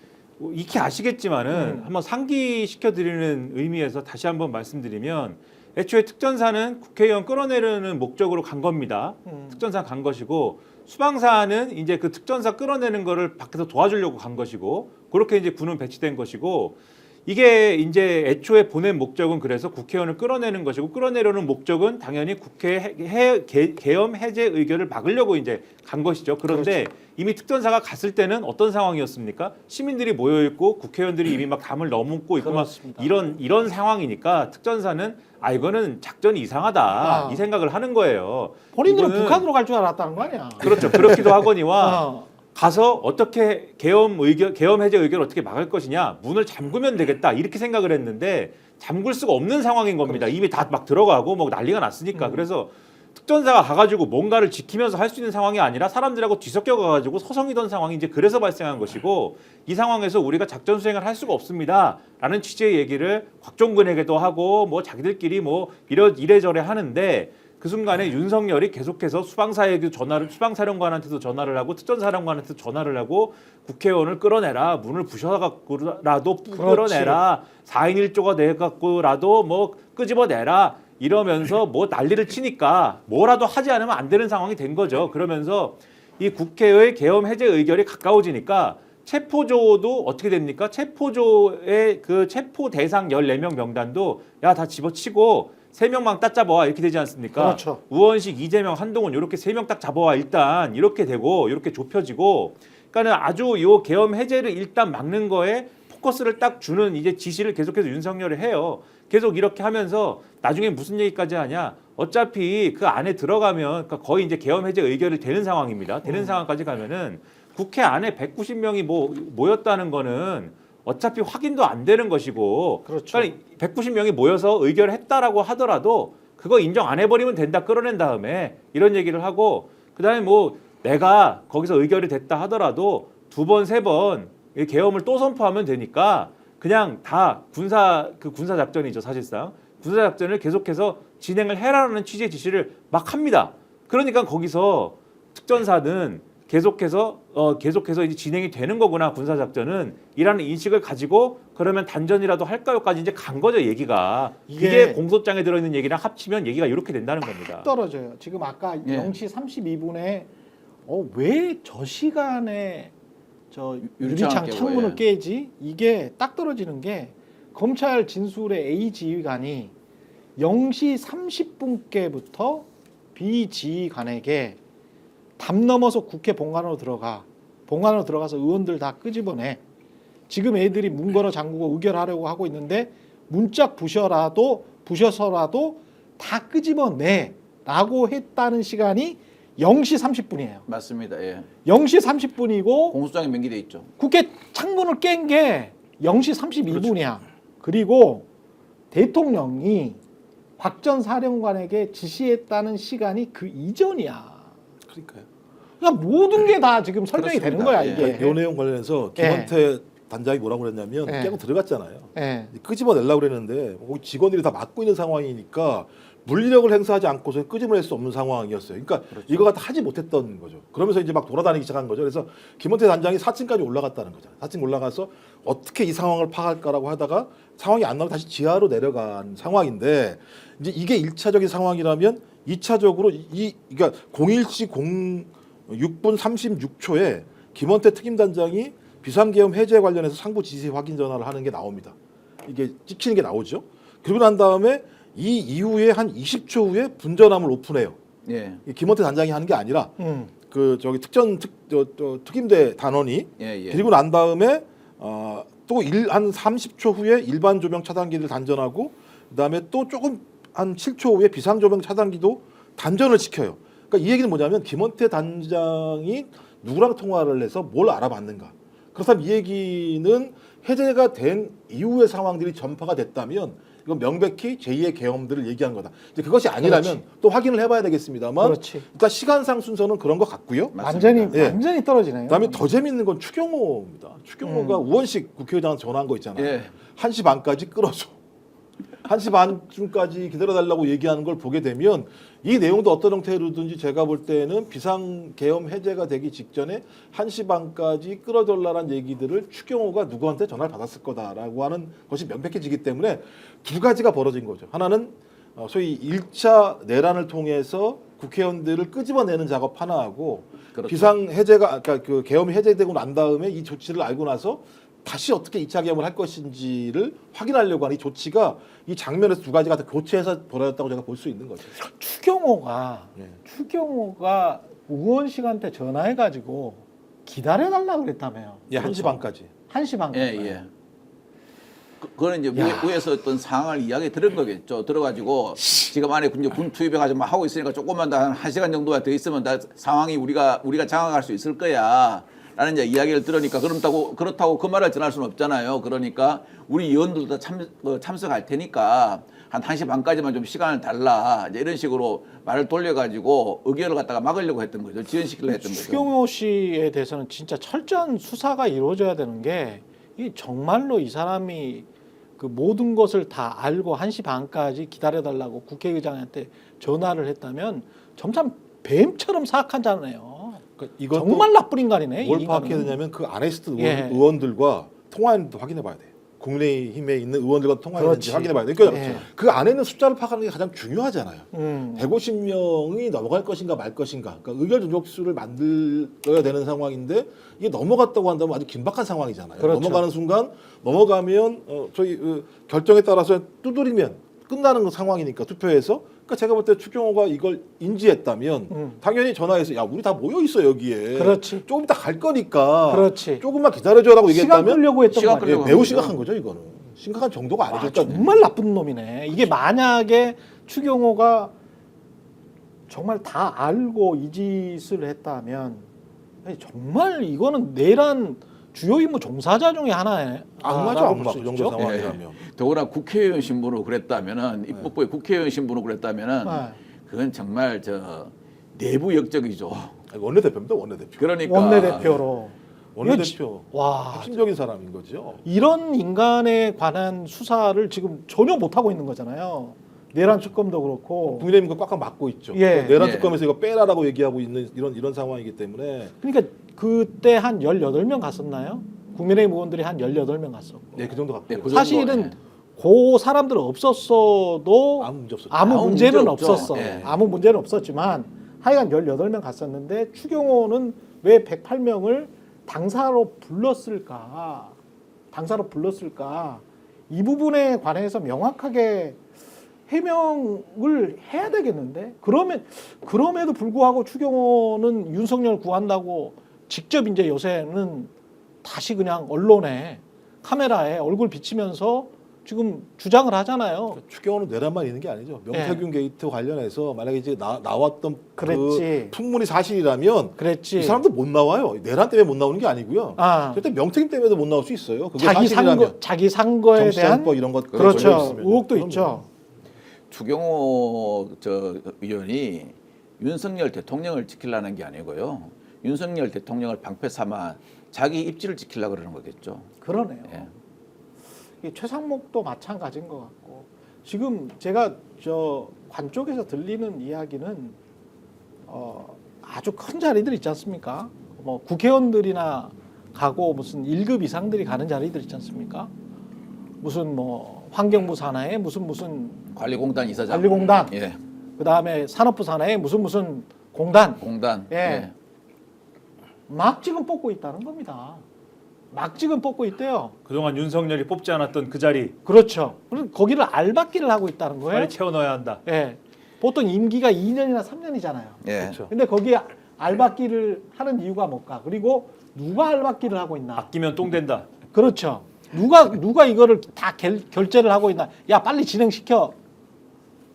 익히 아시겠지만은 한번 상기시켜 드리는 의미에서 다시 한번 말씀드리면 애초에 특전사는 국회의원 끌어내려는 목적으로 간 겁니다. 특전사 간 것이고 수방사는 이제 그 특전사 끌어내는 거를 밖에서 도와주려고 간 것이고 그렇게 이제 군은 배치된 것이고 이게 이제 애초에 보낸 목적은 그래서 국회의원을 끌어내는 것이고 끌어내려는 목적은 당연히 국회 계엄 해제 의결을 막으려고 이제 간 것이죠. 그런데 그렇죠. 이미 특전사가 갔을 때는 어떤 상황이었습니까? 시민들이 모여 있고 국회의원들이 이미 막 담을 넘고 있고 막 그렇습니다. 이런 상황이니까 특전사는 이거는 작전이 이상하다 이 생각을 하는 거예요. 본인들은 이거는 북한으로 갈 줄 알았다는 거 아니야. 그렇죠. 그렇기도 하거니와 어. 가서 어떻게 계엄 해제 의결을 어떻게 막을 것이냐 문을 잠그면 되겠다 이렇게 생각을 했는데 잠글 수가 없는 상황인 겁니다. 이미 다 막 들어가고 뭐 난리가 났으니까 그래서 특전사가 가가지고 뭔가를 지키면서 할 수 있는 상황이 아니라 사람들하고 뒤섞여 가가지고 서성이던 상황이 이제 그래서 발생한 것이고 이 상황에서 우리가 작전 수행을 할 수가 없습니다라는 취지의 얘기를 곽종근에게도 하고 뭐 자기들끼리 뭐 이래저래 하는데. 그 순간에 윤석열이 계속해서 수방사령관한테도 전화를 하고 특전사령관한테도 전화를 하고 국회의원을 끌어내라 문을 부셔갖고라도 끌어내라 4인 1조가 돼갖고라도 뭐 끄집어내라 이러면서 뭐 난리를 치니까 뭐라도 하지 않으면 안 되는 상황이 된 거죠. 그러면서 이 국회의 계엄 해제 의결이 가까워지니까 체포조도 어떻게 됩니까? 체포조의 그 체포 대상 14명 명단도 야 다 집어치고 3명만 딱 잡아와 이렇게 되지 않습니까? 그렇죠. 우원식, 이재명, 한동훈 이렇게 3명 딱 잡아와 일단 이렇게 되고 이렇게 좁혀지고 그러니까는 아주 요 계엄 해제를 일단 막는 거에 포커스를 딱 주는 이제 지시를 계속해서 윤석열이 해요. 계속 이렇게 하면서 나중에 무슨 얘기까지 하냐? 어차피 그 안에 들어가면 그러니까 거의 이제 계엄 해제 의결이 되는 상황입니다. 되는 상황까지 가면은 국회 안에 190명이 모였다는 거는 어차피 확인도 안 되는 것이고 그렇죠. 그러니까 190명이 모여서 의결했다라고 하더라도 그거 인정 안 해버리면 된다 끌어낸 다음에 이런 얘기를 하고 그다음에 뭐 내가 거기서 의결이 됐다 하더라도 2번, 3번 계엄을 또 선포하면 되니까 그냥 다 군사 작전이죠 사실상 군사 작전을 계속해서 진행을 해라는 취지의 지시를 막 합니다. 그러니까 거기서 특전사는 계속해서 이제 진행이 되는 거구나 군사 작전은 이라는 인식을 가지고 그러면 단전이라도 할까요까지 이제 간 거죠 얘기가 이게 공소장에 들어있는 얘기랑 합치면 얘기가 이렇게 된다는 겁니다. 떨어져요. 지금 아까 예. 0시 32분에 왜 저 시간에 저 유리창 깨고, 창문을 예. 깨지? 이게 딱 떨어지는 게 검찰 진술의 A 지휘관이 0시 30분께부터 B 지휘관에게 담 넘어서 국회 본관으로 들어가서 의원들 다 끄집어내. 지금 애들이 문 걸어 잠그고 의결하려고 하고 있는데 문짝 부셔서라도 다 끄집어내라고 했다는 시간이 0시 30분이에요. 맞습니다. 예. 0시 30분이고 공소장에 명기돼 있죠. 국회 창문을 깬 게 0시 32분이야. 그리고 대통령이 박 전 사령관에게 지시했다는 시간이 그 이전이야. 그러니까요. 그러니까 모든 게 다 지금 설명이 그렇습니다. 되는 거야 예. 이게. 요 내용 관련해서 김원태 단장이 뭐라고 그랬냐면 예. 깨고 들어갔잖아요. 예. 끄집어내려고 그랬는데 거기 직원들이 다 막고 있는 상황이니까 물리력을 행사하지 않고서 끄집어낼 수 없는 상황이었어요. 그러니까 이거 갖다 하지 못했던 거죠. 그러면서 이제 막 돌아다니기 시작한 거죠. 그래서 김원태 단장이 4층까지 올라갔다는 거잖아요. 4층 올라가서 어떻게 이 상황을 파악할까라고 하다가 상황이 안 나오고 다시 지하로 내려간 상황인데 이제 이게 1차적인 상황이라면 2차적으로 그러니까 01시 06분 36초에 김원태 특임단장이 비상계엄 해제 관련해서 상부 지시 확인 전화를 하는 게 나옵니다. 이게 찍히는 게 나오죠. 그리고 난 다음에 이 이후에 한 20초 후에 분전함을 오픈해요. 예. 이 김원태 단장이 하는 게 아니라 그 저기 특임대 단원이 예. 그리고 난 다음에 또 한 30초 후에 일반 조명 차단기를 단전하고 그다음에 또 조금 한 7초 후에 비상 조명 차단기도 단전을 시켜요. 그러니까 이 얘기는 뭐냐면 김원태 단장이 누구랑 통화를 해서 뭘 알아봤는가. 그렇다면 이 얘기는 해제가 된 이후의 상황들이 전파가 됐다면 이건 명백히 제2의 계엄들을 얘기한 거다. 이제 그것이 아니라면 그렇지. 또 확인을 해봐야 되겠습니다만 그렇지. 일단 시간상 순서는 그런 것 같고요. 완전히 예. 완전히 떨어지네요. 그다음에 더 재밌는 건 추경호입니다. 추경호가 우원식 국회의장한테 전화한 거 있잖아요. 예. 1시 반까지 끌어줘. 1시 반쯤까지 기다려달라고 얘기하는 걸 보게 되면 이 내용도 어떤 형태로든지 제가 볼 때는 비상계엄 해제가 되기 직전에 1시 반까지 끌어달라는 얘기들을 추경호가 누구한테 전화를 받았을 거다라고 하는 것이 명백해지기 때문에 두 가지가 벌어진 거죠. 하나는 소위 1차 내란을 통해서 국회의원들을 끄집어내는 작업 하나 하고 그렇죠. 비상 해제가 그러니까 그 계엄이 해제되고 난 다음에 이 조치를 알고 나서 다시 어떻게 2차 계엄을 할 것인지를 확인하려고 하는 이 조치가 이 장면에서 두 가지가 다 교체해서 벌어졌다고 제가 볼 수 있는 거죠. 추경호가 예. 우원식한테 전화해가지고 기다려달라고 그랬다며요. 예, 1시 반까지. 1시 반까지. 예, 예. 그거는 이제 위에서 어떤 상황을 이야기 들은 거겠죠. 들어가지고 지금 안에 이제 군 투입해가지고 막 하고 있으니까 조금만 더 한 1시간 정도가 더 있으면 다 상황이 우리가 장악할 수 있을 거야. 라는 이제 이야기를 들으니까 그렇다고 그 말을 전할 수는 없잖아요. 그러니까 우리 의원들도 다 참석할 테니까 한 1시 반까지만 좀 시간을 달라. 이제 이런 식으로 말을 돌려가지고 의결을 갖다가 막으려고 했던 거죠. 지연시키려고 했던 거죠. 추경호 씨에 대해서는 진짜 철저한 수사가 이루어져야 되는 게 이 정말로 이 사람이 그 모든 것을 다 알고 1시 반까지 기다려달라고 국회의장한테 전화를 했다면 점참 뱀처럼 사악한 자네요. 그러니까 이것도 정말 나쁜 인간이네. 뭘 이 파악해야 인간은. 되냐면 그 안에 있었던 예. 의원들과 통화했는지 확인해 봐야 돼요. 국민의힘에 있는 의원들과 통화했는지 그렇지. 확인해 봐야 돼요. 그러니까 예. 그 안에 있는 숫자를 파악하는 게 가장 중요하잖아요. 150명이 넘어갈 것인가 말 것인가. 그러니까 의결 존속수를 만들어야 되는 상황인데 이게 넘어갔다고 한다면 아주 긴박한 상황이잖아요. 그렇죠. 넘어가는 순간 넘어가면 저희 결정에 따라서 두드리면 끝나는 상황이니까 투표에서. 그러니까 제가 볼 때 추경호가 이걸 인지했다면 당연히 전화해서 야 우리 다 모여 있어 여기에. 그렇지. 조금 이따 갈 거니까. 그렇지. 조금만 기다려줘라고 시간 얘기했다면 끌려고 했던 시간 거 끌려고 아니에요. 매우 거죠. 심각한 거죠 이거는. 심각한 정도가 아니죠. 아, 그러니까 정말 나쁜 놈이네. 이게 만약에 추경호가 정말 다 알고 이 짓을 했다면 아니, 정말 이거는 내란 주요 임무 종사자 중에 하나에 악마죠 악마 그 정도 상황이라면. 더구나 국회의원 신분으로 그랬다면은 입법부의 국회의원 신분으로 그랬다면은 그건 정말 저 내부 역적이죠. 원내대표입니다 원내대표. 그러니까 원내대표로. 원내대표 와, 핵심적인 사람인 거죠. 이런 인간에 관한 수사를 지금 전혀 못 하고 있는 거잖아요. 내란 특검도 그렇고. 국민의힘 꽉꽉 막고 있죠. 예. 내란 예. 특검에서 이거 빼라라고 얘기하고 있는 이런 상황이기 때문에. 그러니까 그때 한 18명 갔었나요? 국민의힘 의원들이 한 18명 갔었고. 네, 그 정도 갖고. 네, 그 정도. 사실은 그 사람들 없었어도 아무 문제 없었죠. 아무 아무 문제는 문제 없죠. 없었어. 예. 아무 문제는 없었지만 하여간 18명 갔었는데 추경호는 왜 108명을 당사로 불렀을까? 이 부분에 관해서 명확하게 해명을 해야 되겠는데 그럼에도 불구하고 추경호는 윤석열 구한다고 직접 이제 요새는 다시 그냥 언론에 카메라에 얼굴 비치면서 지금 주장을 하잖아요. 추경호는 내란만 있는 게 아니죠. 명태균 게이트 관련해서 만약에 이제 나왔던 그랬지. 그 풍문이 사실이라면 그랬지. 이 사람도 못 나와요. 내란 때문에 못 나오는 게 아니고요. 아, 절대 명태균 때문에도 못 나올 수 있어요. 그게 자기 산거에 대한 정치자금법 이런 것 그렇죠. 걸려 있으면. 의혹도 그럼요. 있죠. 추경호 저 의원이 윤석열 대통령을 지키려는 게 아니고요. 윤석열 대통령을 방패 삼아 자기 입지를 지키려고 그러는 거겠죠. 그러네요. 예. 이 최상목도 마찬가지인 것 같고 지금 제가 저 관 쪽에서 들리는 이야기는 아주 큰 자리들 있지 않습니까? 뭐 국회의원들이나 가고 무슨 1급 이상들이 가는 자리들 있지 않습니까? 무슨 뭐 환경부 산하에 무슨 관리공단 이사장. 관리공단, 예. 그 다음에 산업부 산하에 무슨 공단, 공단. 예. 막 지금 뽑고 있다는 겁니다. 막 지금 뽑고 있대요. 그동안 윤석열이 뽑지 않았던 그 자리 그렇죠. 그래서 거기를 알박기를 하고 있다는 거예요. 빨리 채워 넣어야 한다. 예. 보통 임기가 2년이나 3년이잖아요. 예. 그렇죠. 근데 거기에 알박기를 하는 이유가 뭘까? 그리고 누가 알박기를 하고 있나? 아끼면 똥 된다. 그렇죠. 누가 이거를 다 결제를 하고 있나? 야, 빨리 진행시켜.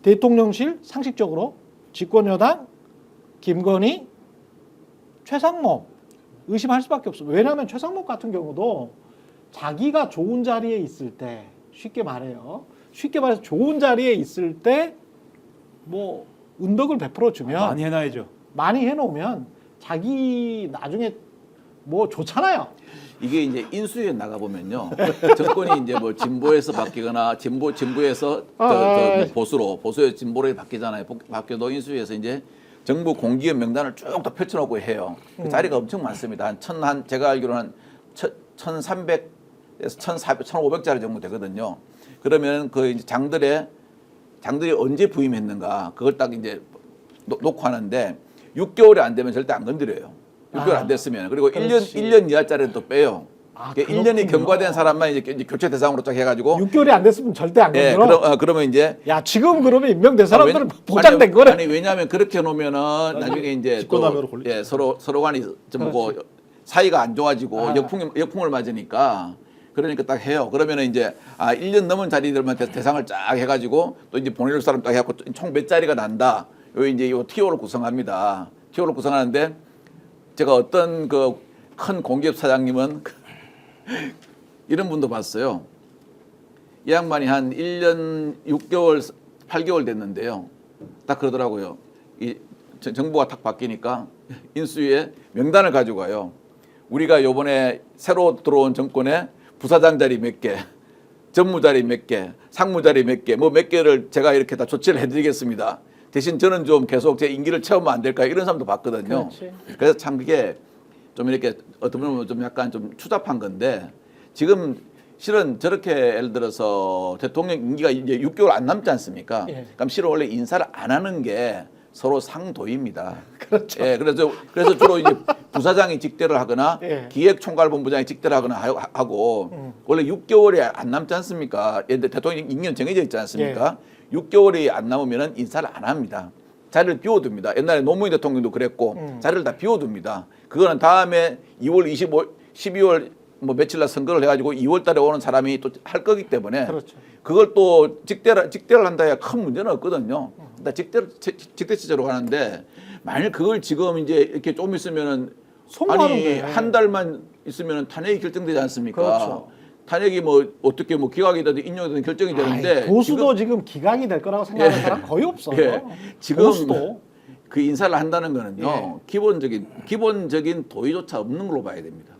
대통령실 상식적으로 집권여당 김건희, 최상목 의심할 수밖에 없어요. 왜냐하면 최상목 같은 경우도 자기가 좋은 자리에 있을 때 쉽게 말해서 좋은 자리에 있을 때 뭐 은덕을 베풀어 주면 많이 해놔야죠. 많이 해놓으면 자기 나중에 뭐 좋잖아요. 이게 이제 인수위에 나가 보면요, 정권이 이제 뭐 진보에서 바뀌거나 진보에서 보수의 진보로 바뀌잖아요. 바뀌어도 인수위에서 이제 정부 공기업 명단을 쭉 다 펼쳐놓고 해요. 그 자리가 엄청 많습니다. 제가 알기로는 한 1,300에서 1,400, 1,500자리 정도 되거든요. 그러면 그 이제 장들이 언제 부임했는가 그걸 딱 이제 놓고 하는데 6개월이 안 되면 절대 안 건드려요. 6개월 안 됐으면. 그리고 그렇지. 1년 이하짜리는 또 빼요. 아, 그러니까 1년이 그렇군요. 경과된 사람만 이제 교체 대상으로 딱 해가지고 6개월이 안 됐으면 절대 안 예, 건드려. 그러면 이제 야 지금 그러면 임명된 사람들은 아니, 보장된 거네. 아니 왜냐하면 그렇게 놓으면은 나중에 이제 직권남용으로 걸리죠. 예, 서로 간이 좀 뭐 사이가 안 좋아지고 아. 역풍을 맞으니까 그러니까 딱 해요. 그러면은 이제 1년 넘은 자리들만 대상을 쫙 해가지고 또 이제 보낼 사람 딱 해갖고 총 몇 자리가 난다. 요 이제 요 TO를 구성합니다. TO를 구성하는데 제가 어떤 그 큰 공기업 사장님은 이런 분도 봤어요. 이 양반이 한 1년 6개월, 8개월 됐는데요. 딱 그러더라고요. 이 정부가 딱 바뀌니까 인수위에 명단을 가지고 가요. 우리가 요번에 새로 들어온 정권에 부사장 자리 몇 개, 전무 자리 몇 개, 상무 자리 몇 개, 뭐 몇 개를 제가 이렇게 다 조치를 해드리겠습니다. 대신 저는 좀 계속 제 임기를 채우면 안 될까요? 이런 사람도 봤거든요. 그렇지. 그래서 참 그게 좀 이렇게 어떤 분은 좀 약간 좀 추잡한 건데 지금 실은 저렇게 예를 들어서 대통령 임기가 이제 6개월 안 남지 않습니까? 예. 그럼 실은 원래 인사를 안 하는 게 서로 상도입니다. 그렇죠. 예, 그래서 주로 이제 부사장이 직대를 하거나 예. 기획총괄본부장이 직대를 하거나 하고 원래 6개월이 안 남지 않습니까? 대통령 임기는 정해져 있지 않습니까? 6개월이 안 남으면은 인사를 안 합니다. 자리를 비워둡니다. 옛날에 노무현 대통령도 그랬고 자리를 다 비워둡니다. 그거는 다음에 2월 12월 뭐 며칠 날 선거를 해가지고 2월 달에 오는 사람이 또 할 거기 때문에 그렇죠. 그걸 또 직대를 한다야 큰 문제는 없거든요. 일단 직대 체제로 가는데 만일 그걸 지금 이제 이렇게 좀 있으면은 송구하는데. 한 달만 있으면은 탄핵이 결정되지 않습니까? 그렇죠. 탄핵이 뭐 어떻게 뭐 기각이 되든 인용이 되든 결정이 되는데 보수도 지금 기각이 될 거라고 생각하는 예. 사람 거의 없어요. 예. 지금 보수도. 그 인사를 한다는 거는요. 예. 기본적인 도의조차 없는 걸로 봐야 됩니다.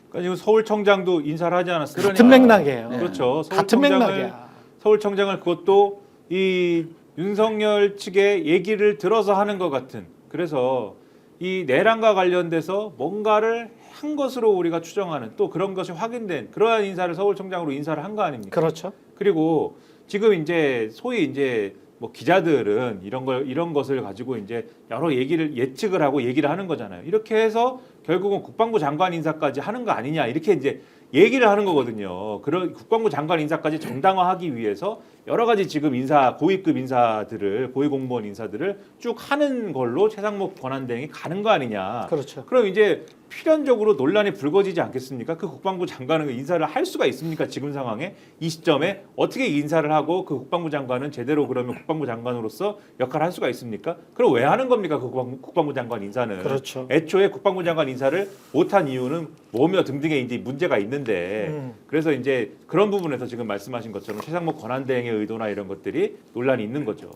그러니까 지금 서울청장도 인사를 하지 않았습니까? 같은 맥락이에요. 네. 그렇죠. 같은 맥락이야. 서울청장을 그것도 이 윤석열 측의 얘기를 들어서 하는 것 같은. 그래서 이 내란과 관련돼서 뭔가를 한 것으로 우리가 추정하는 또 그런 것이 확인된 그러한 인사를 서울청장으로 인사를 한 거 아닙니까? 그렇죠. 그리고 지금 이제 소위 이제 뭐 기자들은 이런 것을 가지고 이제 여러 예측을 하고 얘기를 하는 거잖아요. 이렇게 해서 결국은 국방부 장관 인사까지 하는 거 아니냐 이렇게 이제 얘기를 하는 거거든요. 그런 국방부 장관 인사까지 정당화하기 위해서 여러 가지 지금 고위급 인사들을 고위공무원 인사들을 쭉 하는 걸로 최상목 권한대행이 가는 거 아니냐. 그렇죠. 그럼 이제 필연적으로 논란이 불거지지 않겠습니까? 그 국방부 장관은 그 인사를 할 수가 있습니까? 지금 상황에 이 시점에 어떻게 인사를 하고 그 국방부 장관은 제대로 그러면 국방부 장관으로서 역할을 할 수가 있습니까? 그럼 왜 하는 겁니까? 그 국방부 장관 인사는. 그렇죠. 애초에 국방부 장관 인사를 못한 이유는 뭐며 등등의 이제 문제가 있는데 그래서 이제 그런 부분에서 지금 말씀하신 것처럼 최상목 권한대행의 의도나 이런 것들이 논란이 있는 거죠.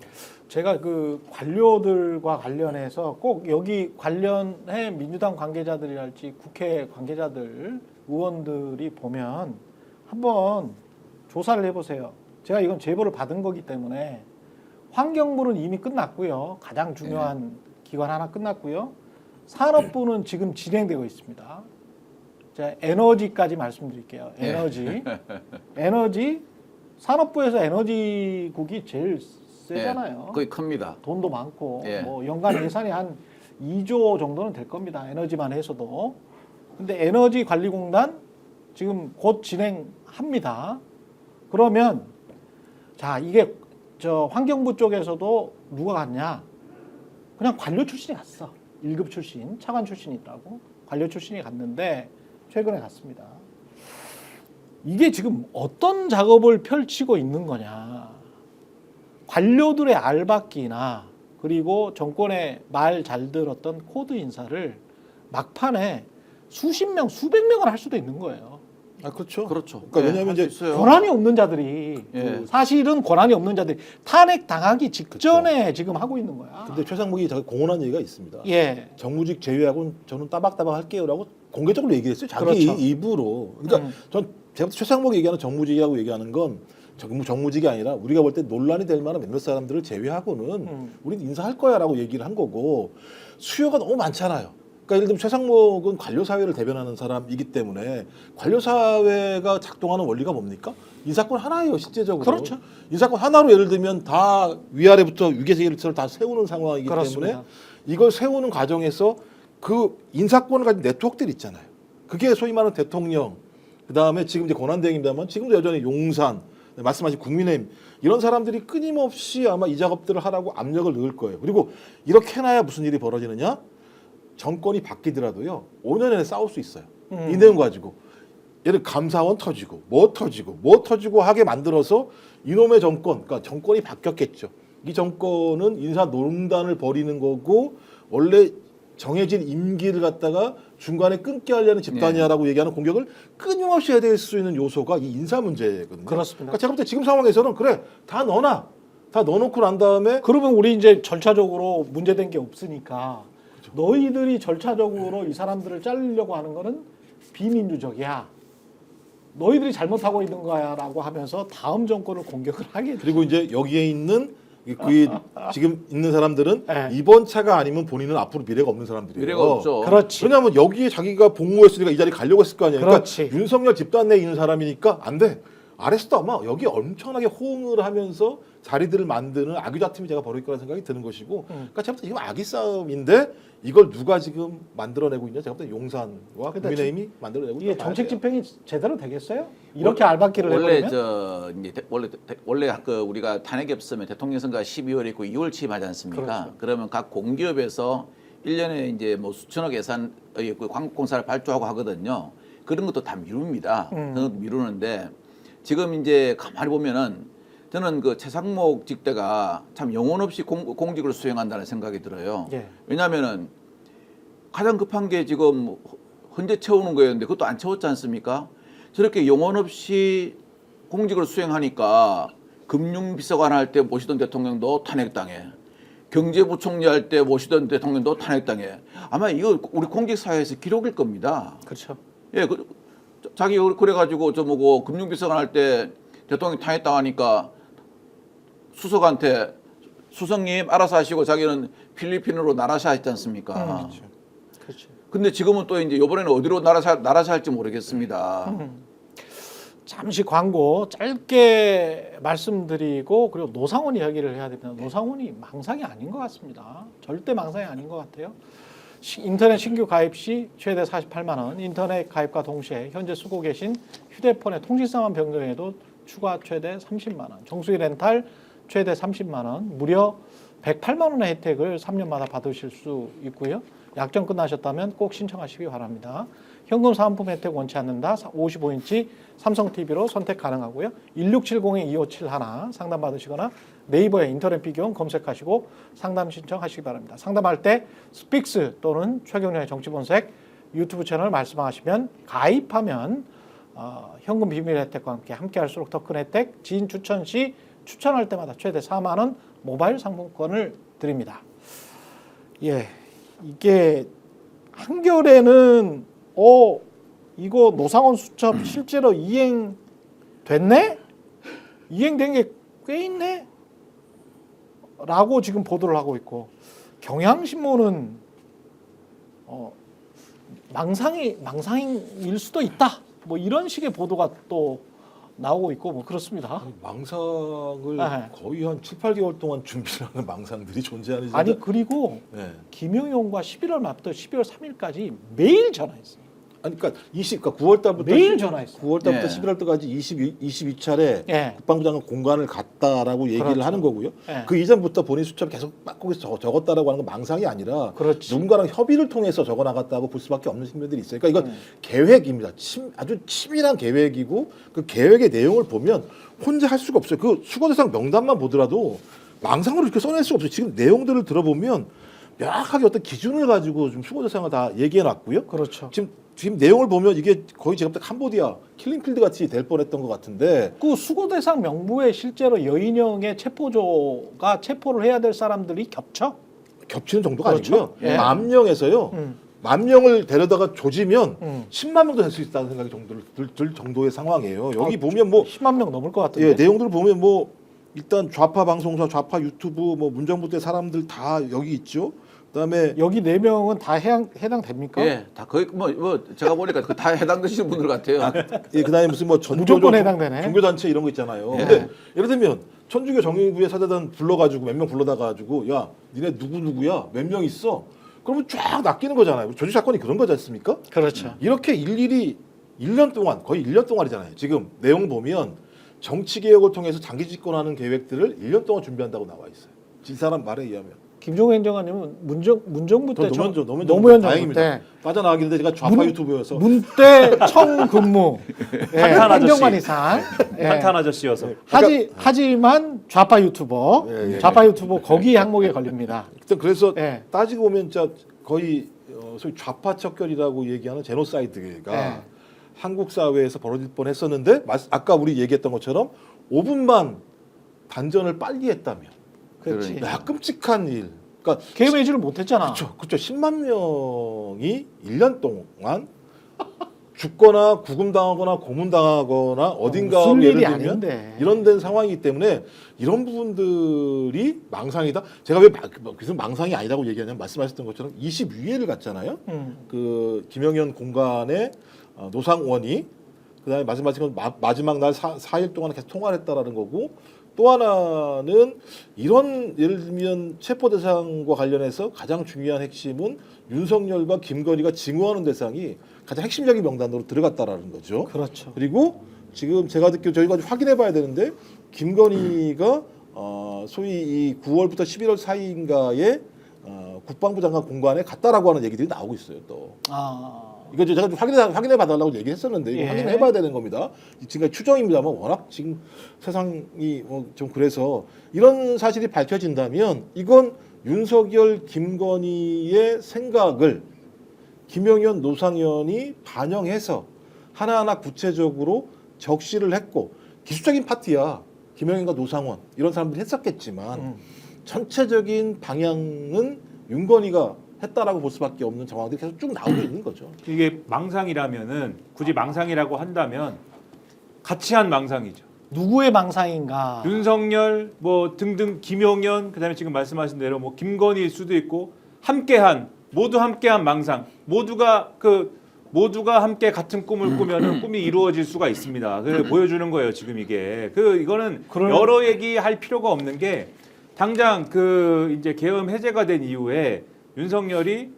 제가 그 관료들과 관련해서 꼭 여기 관련해 민주당 관계자들이랄지 국회 관계자들 의원들이 보면 한번 조사를 해보세요. 제가 이건 제보를 받은 거기 때문에 환경부는 이미 끝났고요. 가장 중요한 기관 하나 끝났고요. 산업부는 지금 진행되고 있습니다. 제가 에너지까지 말씀드릴게요. 에너지 산업부에서 에너지국이 제일 세잖아요. 거의 큽니다. 돈도 많고 예. 뭐 연간 예산이 한 2조 정도는 될 겁니다. 에너지만 해서도. 근데 에너지관리공단 지금 곧 진행합니다. 그러면 자 이게 저 환경부 쪽에서도 누가 갔냐? 그냥 관료 출신이 갔어. 1급 출신, 차관 출신이 있다고 관료 출신이 갔는데 최근에 갔습니다. 이게 지금 어떤 작업을 펼치고 있는 거냐? 관료들의 알박기나 그리고 정권의 말 잘 들었던 코드 인사를 막판에 수십 명, 수백 명을 할 수도 있는 거예요. 아 그렇죠. 그렇죠. 그러니까 네, 왜냐하면 할수 이제 있어요. 권한이 없는 자들이 예. 사실은 권한이 없는 자들이 탄핵 당하기 직전에 지금 하고 있는 거야. 근데 최상목이 자기 공언한 얘기가 있습니다. 예. 정무직 제외하고는 저는 따박따박 할게요라고 공개적으로 얘기했어요. 자기 그렇죠. 입으로. 그러니까 전 제가 최상목이 얘기하는 정무직이라고 얘기하는 건 정무직이 아니라 우리가 볼 때 논란이 될 만한 몇몇 사람들을 제외하고는 우리는 인사할 거야라고 얘기를 한 거고 수요가 너무 많잖아요. 그러니까 예를 들면 최상목은 관료사회를 대변하는 사람이기 때문에 관료사회가 작동하는 원리가 뭡니까? 인사권 하나예요, 실제적으로. 그렇죠. 인사권 하나로 예를 들면 다 위아래부터 위계질서를 다 세우는 상황이기 그렇습니다. 때문에 이걸 세우는 과정에서 그 인사권을 가진 네트워크들 있잖아요. 그게 소위 말하는 대통령, 그다음에 지금 이제 권한대행입니다만 지금도 여전히 용산, 말씀하신 국민의힘 이런 사람들이 끊임없이 아마 이 작업들을 하라고 압력을 넣을 거예요. 그리고 이렇게 해놔야 무슨 일이 벌어지느냐? 정권이 바뀌더라도요 5년 내내 싸울 수 있어요. 이 내용 가지고 예를 감사원 터지고 뭐 터지고 하게 만들어서 이놈의 정권, 그러니까 정권이 바뀌었겠죠. 이 정권은 인사 논란을 벌이는 거고 원래 정해진 임기를 갖다가 중간에 끊게 하려는 집단이야라고 얘기하는 공격을 끊임없이 해야 될 수 있는 요소가 이 인사 문제거든요. 그렇습니다. 그러니까 제가 볼 때 지금 상황에서는 그래 다 넣어놔. 다 넣어놓고 난 다음에 그러면 우리 이제 절차적으로 문제된 게 없으니까 너희들이 절차적으로 이 사람들을 자르려고 하는 거는 비민주적이야. 너희들이 잘못하고 있는 거야라고 하면서 다음 정권을 공격을 하게 돼. 그리고 이제 여기에 있는 그 지금 있는 사람들은 네. 이번 차가 아니면 본인은 앞으로 미래가 없는 사람들이에요. 미래가 없죠. 그렇지. 왜냐하면 여기에 자기가 복무했으니까 이 자리 가려고 했을 거 아니에요. 그렇지. 그러니까 윤석열 집단 내에 있는 사람이니까 안 돼. 아래서도 아마 여기 엄청나게 호응을 하면서 자리들을 만드는 악의다툼이 제가 벌어질 거라는 생각이 드는 것이고 그러니까 제가 볼 때 이건 악의 싸움인데 이걸 누가 지금 만들어내고 있냐. 제가 볼 때 용산과 국민의힘이 만들어내고 이게 있다. 정책 집행이 제대로 되겠어요? 이렇게 알박기를 원래 해버리면? 저 이제 원래 그 우리가 탄핵이 없으면 대통령 선거가 12월에 있고 2월 취임하지 않습니까? 그렇죠. 그러면 각 공기업에서 1년에 이제 뭐 수천억 예산의 그 광고공사를 발주하고 하거든요. 그런 것도 다 미룹니다. 그런 것도 미루는데 지금 이제 가만히 보면은 저는 그 최상목 직대가 참 영혼 없이 공직을 수행한다는 생각이 들어요. 예. 왜냐하면은 가장 급한 게 지금 헌재 채우는 거였는데 그것도 안 채웠지 않습니까? 저렇게 영혼 없이 공직을 수행하니까 금융비서관 할 때 모시던 대통령도 탄핵당해. 경제부총리 할 때 모시던 대통령도 탄핵당해. 아마 이거 우리 공직사회에서 기록일 겁니다. 그렇죠. 예, 자기 그래가지고 저 뭐고 금융비서관 할 때 대통령이 탄핵당하니까 수석한테 수석님 알아서 하시고 자기는 필리핀으로 나라샤 했지 않습니까? 그렇죠. 근데 지금은 또 이제 이번에는 어디로 나라샤 할지 모르겠습니다. 잠시 광고 짧게 말씀드리고 그리고 노상원 이야기를 해야 됩니다. 노상원이 망상이 아닌 것 같습니다. 절대 망상이 아닌 것 같아요. 인터넷 신규 가입 시 최대 48만 원, 인터넷 가입과 동시에 현재 쓰고 계신 휴대폰의 통신사만 변경해도 추가 최대 30만 원, 정수기 렌탈 최대 30만 원, 무려 108만 원의 혜택을 3년마다 받으실 수 있고요. 약정 끝나셨다면 꼭 신청하시기 바랍니다. 현금 사은품 혜택 원치 않는다. 55인치 삼성 TV로 선택 가능하고요. 1670-2571 상담 받으시거나 네이버에 인터넷 비교원 검색하시고 상담 신청하시기 바랍니다. 상담할 때 스픽스 또는 최경련의 정치본색 유튜브 채널 말씀하시면 가입하면 현금 비밀 혜택과 함께 할수록 더 큰 혜택, 지인 추천 시 추천할 때마다 최대 4만 원 모바일 상품권을 드립니다. 예, 이게 한겨레는 이거 노상원 수첩 실제로 이행됐네? 이행된 게 꽤 있네? 라고 지금 보도를 하고 있고 경향신문은 망상일 수도 있다. 뭐 이런 식의 보도가 또 나오고 있고 뭐 그렇습니다. 망상을 네. 거의 한 7, 8개월 동안 준비를 하는 망상들이 존재하는 아니 그리고 네. 김용현과 11월 말부터 12월 3일까지 매일 전화했어요. 아니 그러니까 9월 달부터 매일 전화했어요. 9월 달부터 예. 11월 달까지 22차례 예. 국방부 장관 공간을 갔다라고 얘기를 그렇죠. 하는 거고요. 예. 그 이전부터 본인 수첩 계속 빡꾸에서 적었다라고 하는 건 망상이 아니라 그렇지. 누군가랑 협의를 통해서 적어 나갔다고 볼 수밖에 없는 측면들이 있어요. 그러니까 이건 계획입니다. 아주 치밀한 계획이고 그 계획의 내용을 보면 혼자 할 수가 없어요. 그 수거대상 명단만 보더라도 망상으로 이렇게 써낼 수가 없어요. 지금 내용들을 들어보면 명확하게 어떤 기준을 가지고 좀 수거대상을 다 얘기해 놨고요. 그렇죠. 지금 지금 내용을 보면 이게 거의 제가 볼 때 캄보디아 킬링필드 같이 될 뻔했던 것 같은데 그 수거 대상 명부에 실제로 여인형의 체포조가 체포를 해야 될 사람들이 겹쳐? 겹치는 정도가 그렇죠. 아니고요. 예. 만 명에서요. 음. 만 명을 데려다가 조지면 음. 10만 명도 될 수 있다는 생각이 들 정도의 상황이에요. 여기 보면 뭐 10만 명 넘을 것 같은데. 예, 내용들을 보면 뭐 일단 좌파 방송사, 좌파 유튜브, 뭐 문정부 때 사람들 다 여기 있죠. 그다음에 여기 4명은 다 해당됩니까? 예, 다 거의 뭐 제가 보니까 그 다 해당되시는 분들 같아요. 예, 그다음에 무슨 뭐 무조건 해당되네. 종교 단체 이런 거 있잖아요. 예. 근데 예를 들면 천주교 정예부의 사대단 불러가지고 몇 명 불러다 가지고 야, 니네 누구 누구야? 몇 명 있어? 그러면 쫙 낚이는 거잖아요. 조직 사건이 그런 거지 않습니까? 그렇죠. 이렇게 일일이 1년 동안 거의 1년 동안이잖아요. 지금 내용 보면 정치 개혁을 통해서 장기 집권하는 계획들을 1년 동안 준비한다고 나와 있어요. 진 사람 말에 의하면. 김종우 행정관님은 문정부 때 노무현 정부 다행입니다. 때 빠져나가기는데 제가 좌파 유튜브여서 문때 청근무 예, 탄탄 아저씨. 행정관 이상 예. 탄탄 아저씨여서 하지만 좌파 유튜버 예, 예. 좌파 유튜버 거기 항목에 걸립니다. 일단 그래서 예. 따지고 보면 진짜 거의 소위 좌파 척결이라고 얘기하는 제노사이드가 예. 한국 사회에서 벌어질 뻔했었는데 아까 우리 얘기했던 것처럼 5분만 단전을 빨리 했다면 그렇지. 그러니까. 야, 끔찍한 일. 그러니까 개회 매주를 못했잖아. 그렇죠. 10만 명이 1년 동안 죽거나 구금당하거나 고문당하거나 어딘가 무슨 예를 일이 들면 아닌데. 이런 된 상황이기 때문에 이런 부분들이 망상이다. 제가 왜 무슨 망상이 아니라고 얘기하냐면 말씀하셨던 것처럼 22회를 갔잖아요. 그 김영현 공간의 노상원이 그다음에 말씀하신 건 마지막 날 4일 동안 계속 통화를 했다라는 거고 또 하나는 이런 예를 들면 체포 대상과 관련해서 가장 중요한 핵심은 윤석열과 김건희가 징후하는 대상이 가장 핵심적인 명단으로 들어갔다라는 거죠. 그렇죠. 그리고 지금 제가 듣기로 저희가 확인해봐야 되는데 김건희가 소위 이 9월부터 11월 사이인가에 국방부 장관 공관에 갔다라고 하는 얘기들이 나오고 있어요. 또. 이거 제가 좀 확인해 봐달라고 얘기했었는데 이거 예. 확인을 해봐야 되는 겁니다. 지금까지 추정입니다만 워낙 지금 세상이 좀 그래서 이런 사실이 밝혀진다면 이건 윤석열, 김건희의 생각을 김영현, 노상현이 반영해서 하나하나 구체적으로 적시를 했고 기술적인 파티야. 김영현과 노상원 이런 사람들이 했었겠지만 전체적인 방향은 윤건희가 했다라고 볼 수밖에 없는 정황들이 계속 쭉 나오고 있는 거죠. 이게 망상이라면은 굳이 망상이라고 한다면 같이 한 망상이죠. 누구의 망상인가? 윤석열 뭐 등등 김용현 그다음에 지금 말씀하신 대로 뭐 김건희일 수도 있고 모두 함께한 망상 모두가 함께 같은 꿈을 꾸면은 꿈이 이루어질 수가 있습니다. 그 보여주는 거예요 지금 이게 이거는 여러 얘기할 필요가 없는 게 당장 이제 계엄 해제가 된 이후에 윤석열이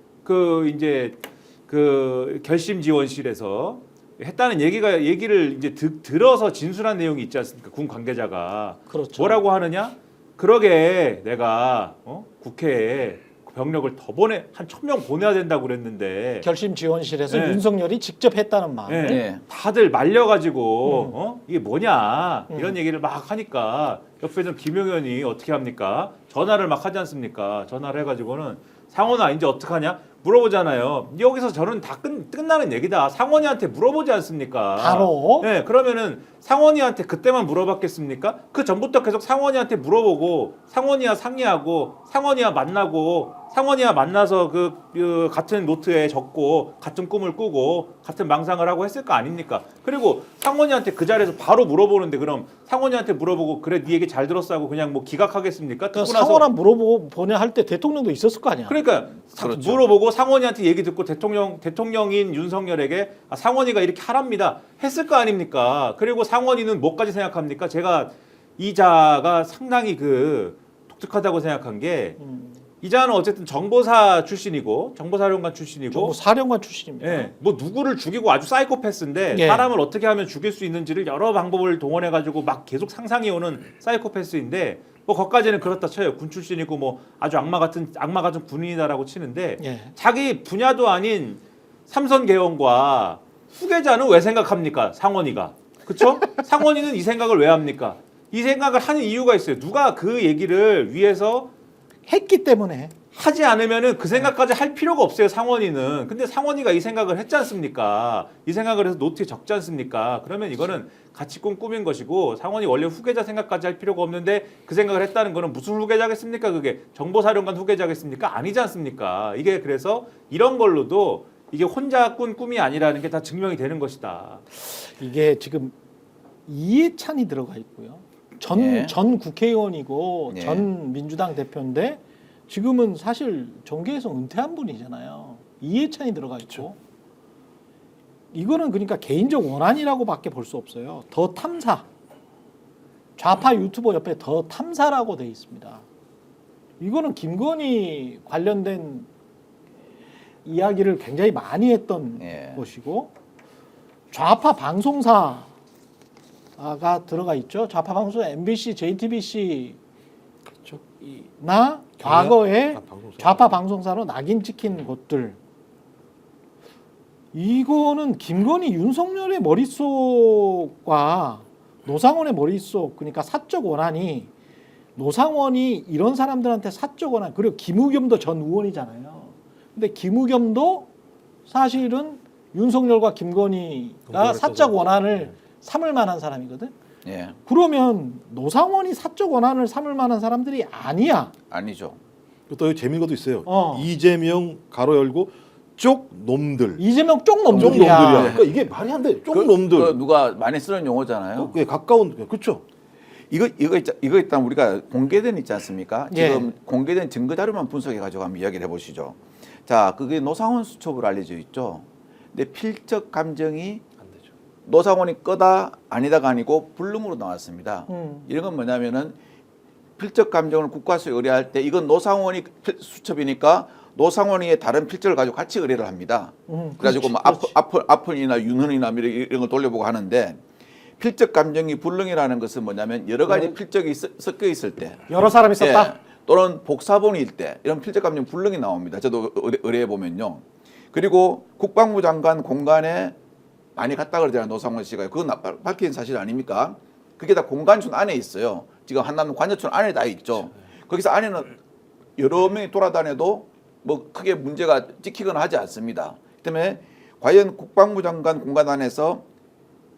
결심지원실에서 했다는 얘기를 이제 들어서 진술한 내용이 있지 않습니까? 군 관계자가 그렇죠. 뭐라고 하느냐? 그러게 내가 국회에 병력을 더 한 1,000명 보내야 된다고 그랬는데 결심 지원실에서 네. 윤석열이 직접 했다는 말. 네. 네. 다들 말려가지고 이게 뭐냐 이런 얘기를 막 하니까 옆에는 김용현이 어떻게 합니까? 전화를 막 하지 않습니까? 전화를 해가지고는 상원아 이제 어떡하냐? 물어보잖아요. 여기서 저는 다 끝나는 얘기다. 상원이한테 물어보지 않습니까? 바로? 네, 그러면은 상원이한테 그때만 물어봤겠습니까? 그 전부터 계속 상원이한테 물어보고 상원이와 상의하고 상원이와 만나고 상원이와 만나서 그 같은 노트에 적고 같은 꿈을 꾸고 같은 망상을 하고 했을 거 아닙니까? 그리고 상원이한테 그 자리에서 바로 물어보는데 그럼 상원이한테 물어보고 그래 네 얘기 잘 들었어 하고 그냥 뭐 기각하겠습니까? 그 상원아 물어보고 보내 할 때 대통령도 있었을 거 아니야. 그러니까 그렇죠. 물어보고 상원이한테 얘기 듣고 대통령인 윤석열에게 상원이가 이렇게 하랍니다 했을 거 아닙니까? 그리고 상원이는 뭐까지 생각합니까? 제가 이자가 상당히 독특하다고 생각한 게 이자는 어쨌든 정보사 출신이고 정보사령관 출신이고 사령관 출신입니다. 예, 뭐 누구를 죽이고 아주 사이코패스인데 예. 사람을 어떻게 하면 죽일 수 있는지를 여러 방법을 동원해 가지고 막 계속 상상해오는 사이코패스인데 뭐 거기까지는 그렇다 쳐요. 군 출신이고 뭐 아주 악마 같은 군인이다라고 치는데 예. 자기 분야도 아닌 삼선 개헌과 후계자는 왜 생각합니까? 상원이가 그렇죠? 상원이는 이 생각을 왜 합니까? 이 생각을 하는 이유가 있어요. 누가 그 얘기를 위해서 했기 때문에 하지 않으면은 그 생각까지 할 필요가 없어요, 상원이는. 근데 상원이가 이 생각을 했지 않습니까? 이 생각을 해서 노트에 적지 않습니까? 그러면 이거는 같이 꾸민 것이고, 상원이 원래 후계자 생각까지 할 필요가 없는데 그 생각을 했다는 거는 무슨 후계자겠습니까? 그게 정보사령관 후계자겠습니까? 아니지 않습니까? 이게 그래서 이런 걸로도 이게 혼자 꾼 꿈이 아니라는 게 다 증명이 되는 것이다. 이게 지금 이해찬이 들어가 있고요. 전 국회의원이고 예. 전 민주당 대표인데 지금은 사실 정계에서 은퇴한 분이잖아요. 이해찬이 들어가 있고. 이거는 그러니까 개인적 원한이라고밖에 볼 수 없어요. 더 탐사. 좌파 유튜버 옆에 더 탐사라고 돼 있습니다. 이거는 김건희 관련된 이야기를 굉장히 많이 했던 예. 것이고 좌파 방송사가 들어가 있죠. 좌파 방송사 MBC, JTBC 그렇죠. 나 과거에 방송사. 좌파 방송사로 낙인 찍힌 곳들. 이거는 김건희 윤석열의 머릿속과 노상원의 머릿속, 그러니까 사적 원한이, 노상원이 이런 사람들한테 사적 원한, 그리고 김우겸도 전 의원이잖아요. 근데 김우겸도 사실은 윤석열과 김건희가 사적 원한을 삼을 만한 사람이거든. 예. 그러면 노상원이 사적 원한을 삼을 만한 사람들이 아니야. 아니죠. 또 재미있는 것도 있어요. 어. 이재명 가로 열고 쪽 놈들. 이재명 쪽 쪽 놈들이야. 놈들이야. 그러니까 이게 말이 안 돼. 쪽 놈들. 그 누가 많이 쓰는 용어잖아요. 예, 가까운 그렇죠. 이거 일단 우리가 공개된 있지 않습니까? 예. 지금 공개된 증거 자료만 분석해 가지고 한번 이야기를 해보시죠. 자, 그게 노상원 수첩으로 알려져 있죠. 근데 필적 감정이 안 되죠. 노상원이 거다 아니다가 아니고 불능으로 나왔습니다. 이런 건 뭐냐면은 필적 감정을 국가수에 의뢰할 때 이건 노상원이 수첩이니까 노상원이 다른 필적을 가지고 같이 의뢰를 합니다. 그래가지고 뭐 아픈이나 윤흔이나 이런 걸 돌려보고 하는데 필적 감정이 불능이라는 것은 뭐냐면 여러 가지 필적이 섞여 있을 때 여러 사람이 썼다. 예, 또는 복사본일 때 이런 필적 감정 불능이 나옵니다. 저도 의뢰해 보면요. 그리고 국방부 장관 공간에 많이 갔다 그러잖아요. 노상원 씨가. 그건 밝힌 사실 아닙니까? 그게 다 공간촌 안에 있어요. 지금 한남 관여촌 안에 다 있죠. 거기서 안에는 여러 명이 돌아다녀도 뭐 크게 문제가 찍히거나 하지 않습니다. 그 때문에 과연 국방부 장관 공간 안에서